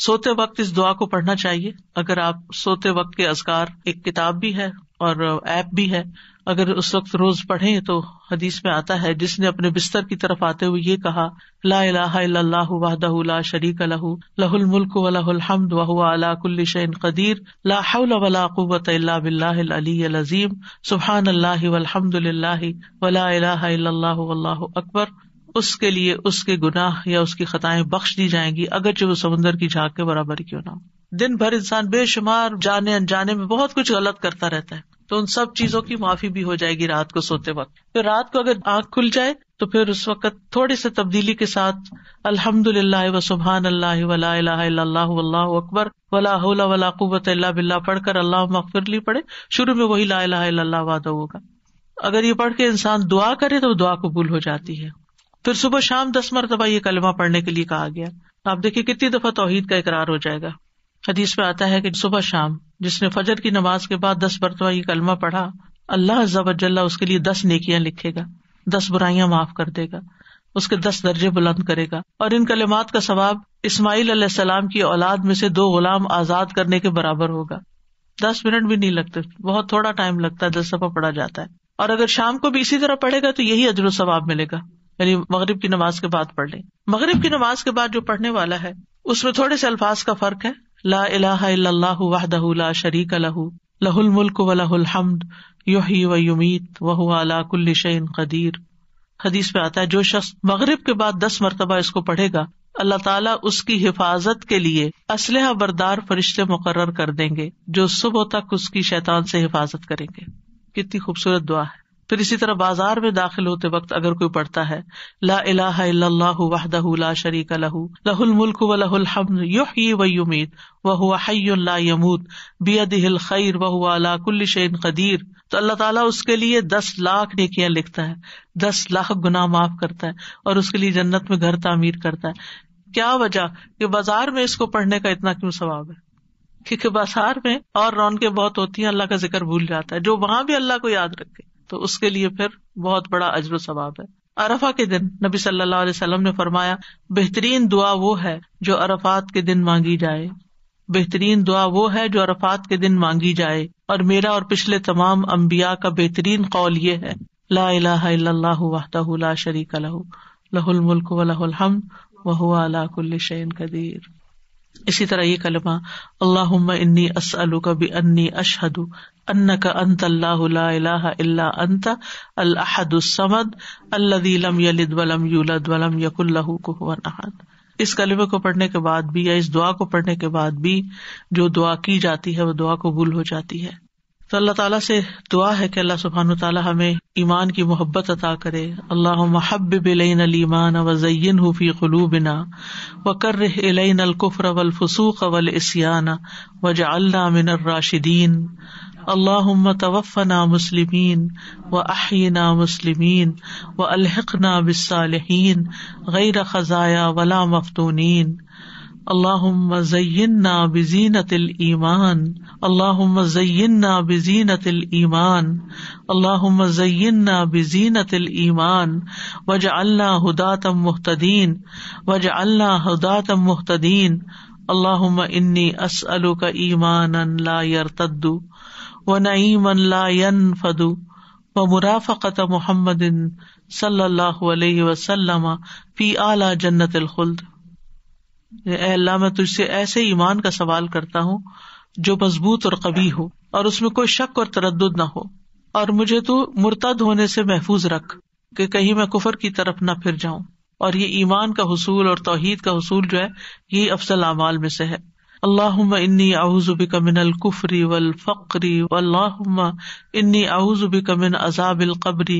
سوتے وقت اس دعا کو پڑھنا چاہیے. اگر آپ سوتے وقت کے اذکار، ایک کتاب بھی ہے اور ایپ بھی ہے، اگر اس وقت روز پڑھیں تو حدیث میں آتا ہے جس نے اپنے بستر کی طرف آتے ہوئے یہ کہا لا الہ الا اللہ وحدہ لا شریک لہ لہ الملک ولہ الحمد وہو علی کل شیء قدیر لا حول ولا قوۃ الا باللہ العلی العظیم سبحان اللہ والحمد للہ ولا الہ الا اللہ واللہ اکبر. اس کے لیے اس کے گناہ یا اس کی خطائیں بخش دی جائیں گی اگرچہ وہ سمندر کی جھاگ کے برابر کیوں نہ ہو. دن بھر انسان بے شمار جانے انجانے میں بہت کچھ غلط کرتا رہتا ہے، تو ان سب چیزوں کی معافی بھی ہو جائے گی رات کو سوتے وقت. پھر رات کو اگر آنکھ کھل جائے تو پھر اس وقت تھوڑی سی تبدیلی کے ساتھ الحمد للہ و سبحان اللہ ولا الہ الا اللہ واللہ اکبر ولا حول ولا قوۃ الا باللہ پڑھ کر اللہم اغفر لی پڑھے. شروع میں وہی لا الہ الا اللہ وحدہ ہوگا. اگر یہ پڑھ کے انسان دعا کرے تو دعا قبول ہو جاتی ہے. پھر صبح شام 10 مرتبہ یہ کلمہ پڑھنے کے لیے کہا گیا. آپ دیکھیے کتنی دفعہ توحید کا اقرار ہو جائے گا. حدیث میں آتا ہے کہ صبح شام جس نے فجر کی نماز کے بعد 10 مرتبہ یہ کلمہ پڑھا، اللہ عز و جل اس کے لیے 10 نیکیاں لکھے گا، 10 برائیاں معاف کر دے گا، اس کے 10 درجے بلند کرے گا. اور ان کلمات کا ثواب اسماعیل علیہ السلام کی اولاد میں سے 2 غلام آزاد کرنے کے برابر ہوگا. 10 منٹ بھی نہیں لگتے، بہت تھوڑا ٹائم لگتا ہے، 10 دفعہ پڑھا جاتا ہے. اور اگر شام کو بھی اسی طرح پڑھے گا تو یہی اجر و ثواب ملے گا. یعنی مغرب کی نماز کے بعد پڑھ لیں. مغرب کی نماز کے بعد جو پڑھنے والا ہے اس میں تھوڑے سے الفاظ کا فرق ہے. لا الہ الا اللہ وحدہ لا شریک لہ لہ الملک ولہ الحمد یحیی و یمیت وہو علی کل شیء قدیر. حدیث میں آتا ہے جو شخص مغرب کے بعد 10 مرتبہ اس کو پڑھے گا اللہ تعالیٰ اس کی حفاظت کے لیے اسلحہ بردار فرشتے مقرر کر دیں گے جو صبح تک اس کی شیطان سے حفاظت کریں گے. کتنی خوبصورت دعا ہے. پھر اسی طرح بازار میں داخل ہوتے وقت اگر کوئی پڑھتا ہے لا الہ الا اللہ وحدہ لا شریک لہ لہ الملک ولہ الحمد یحیی و یمیت وہو حی لا یموت بیدہ الخیر وہو علی کل شیء قدیر، تو اللہ تعالیٰ اس کے لیے 10 لاکھ نیکیاں لکھتا ہے، 10 لاکھ گناہ معاف کرتا ہے اور اس کے لیے جنت میں گھر تعمیر کرتا ہے. کیا وجہ کہ بازار میں اس کو پڑھنے کا اتنا کیوں ثواب ہے؟ کیونکہ بازار میں اور رونقیں بہت ہوتی ہیں، اللہ کا ذکر بھول جاتا ہے. جو وہاں بھی اللہ کو یاد رکھے تو اس کے لیے پھر بہت بڑا اجر و ثواب ہے. عرفہ کے دن نبی صلی اللہ علیہ وسلم نے فرمایا بہترین دعا وہ ہے جو عرفات کے دن مانگی جائے. بہترین دعا وہ ہے جو عرفات کے دن مانگی جائے. اور میرا اور پچھلے تمام انبیاء کا بہترین قول یہ ہے لا الہ الا اللہ وحدہ لا شریک لہ لہ الملک ولہ الحمد وہو علی کل شیء قدیر. اسی طرح یہ کلمہ اللہم انی اسألک بانی اشہد انک انت اللہ لا الہ الا انت الاحد الصمد الذی لم یلد ولم یولد ولم یکن لہ کفوا احد. اس کلمے کو پڑھنے کے بعد بھی یا اس دعا کو پڑھنے کے بعد بھی جو دعا کی جاتی ہے وہ دعا قبول ہو جاتی ہے. تو اللہ تعالیٰ سے دعا ہے کہ اللہ سبحانہ وتعالی ہمیں ایمان کی محبت عطا کرے. اللہم حبب الینا الایمان وزینہ فی قلوبنا وکرہ الینا الکفر والفسوق والعصیان واجعلنا من الراشدین. اللہم توفنا مسلمین واحینا مسلمین والحقنا بالصالحین غیر خزایا ولا مفتونین. اللہم زیننا بزینۃ الایمان اللہم زیننا بزینۃ الایمان اللہم زیننا بزینۃ الایمان واجعلنا ھداۃ مہتدین واجعلنا ھداۃ مہتدین. اللہم انی اسألک ایمانا لا یرتد ونعیما لا ینفد ومرافقۃ محمد صلی اللہ علیہ وسلم فی اعلی جنت الخلد. اے اللہ میں تجھ سے ایسے ایمان کا سوال کرتا ہوں جو مضبوط اور قوی ہو اور اس میں کوئی شک اور تردد نہ ہو، اور مجھے تو مرتد ہونے سے محفوظ رکھ کہ کہیں میں کفر کی طرف نہ پھر جاؤں. اور یہ ایمان کا حصول اور توحید کا حصول جو ہے یہی افضل اعمال میں سے ہے. اللہم انی اعوذ بک من الکفر والفقر واللہم انی اعوذ بک من عذاب القبر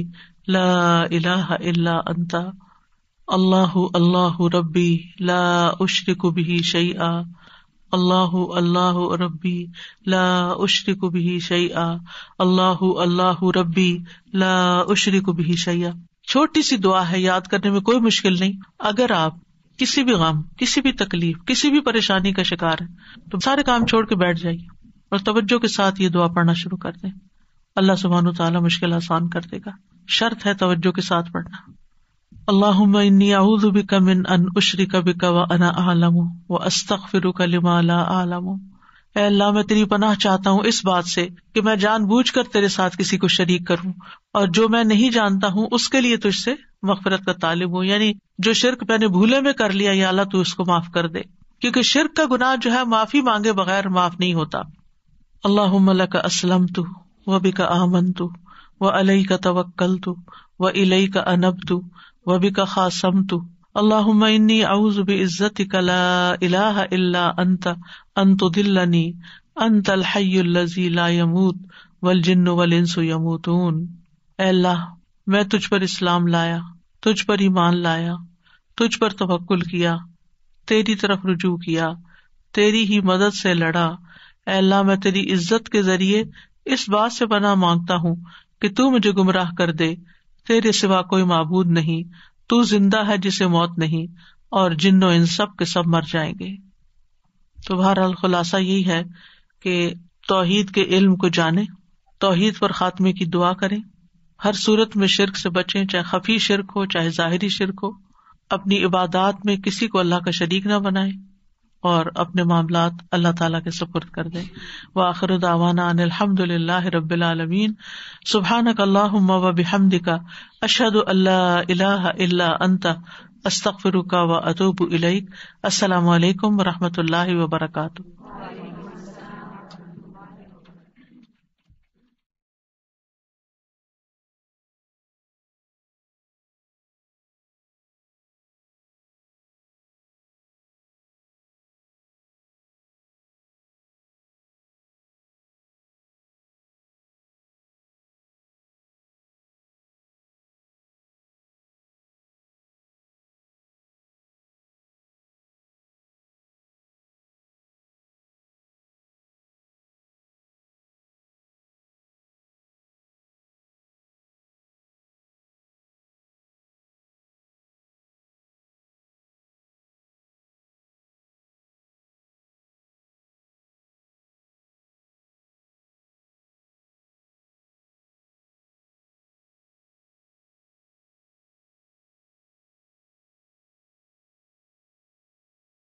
لا الہ الا انت. اللہ اللہ ربی لا اشرک بہ شیئا اللہ اللہ ربی لا اشرک بہ شیئا اللہ اللہ ربی لا اشرک بہ شیئا. چھوٹی سی دعا ہے، یاد کرنے میں کوئی مشکل نہیں. اگر آپ کسی بھی غم، کسی بھی تکلیف، کسی بھی پریشانی کا شکار ہے تو سارے کام چھوڑ کے بیٹھ جائیے اور توجہ کے ساتھ یہ دعا پڑھنا شروع کر دیں. اللہ سبحانہ وتعالی مشکل آسان کر دے گا. شرط ہے توجہ کے ساتھ پڑھنا. اللہم انی اعوذ بک من ان اشرک بک وانا اعلم واستغفرک لما لا اعلم. اے اللہ میں تیری پناہ چاہتا ہوں اس بات سے کہ میں جان بوجھ کر تیرے ساتھ کسی کو شریک کروں اور جو میں نہیں جانتا ہوں اس کے لیے تجھ سے مغفرت کا طالب ہوں. یعنی جو شرک میں نے بھولے میں کر لیا یا اللہ تو اس کو معاف کر دے، کیونکہ شرک کا گناہ جو ہے معافی مانگے بغیر معاف نہیں ہوتا. اللہم لک اسلمت وبک آمنت وعلیک توکلت والیک انبت وبک خاصمت. اللہم انی اعوذ بعزتک لا الہ الا انت ان تضلنی انت الحی الذی لا یموت والجن والانس یموتون. اے اللہ میں تجھ پر اسلام لایا، تجھ پر ایمان لایا، تجھ پر توکل کیا، تیری طرف رجوع کیا، تیری ہی مدد سے لڑا. اے اللہ میں تیری عزت کے ذریعے اس بات سے پناہ مانگتا ہوں کہ تو مجھے گمراہ کر دے، تیرے سوا کوئی معبود نہیں، تو زندہ ہے جسے موت نہیں، اور جن و انس سب کے سب مر جائیں گے. تو بہرحال خلاصہ یہی ہے کہ توحید کے علم کو جانیں، توحید پر خاتمے کی دعا کریں، ہر صورت میں شرک سے بچیں، چاہے خفی شرک ہو چاہے ظاہری شرک ہو. اپنی عبادات میں کسی کو اللہ کا شریک نہ بنائیں اور اپنے معاملات اللہ تعالیٰ کے سپرد کر دیں. وآخر دعوانا ان الحمد للہ رب العالمین. سبحانک اللہم وبحمدک اشہد ان لا الہ الا انت استغفرک واتوب الیک. السلام علیکم ورحمۃ اللہ وبرکاتہ.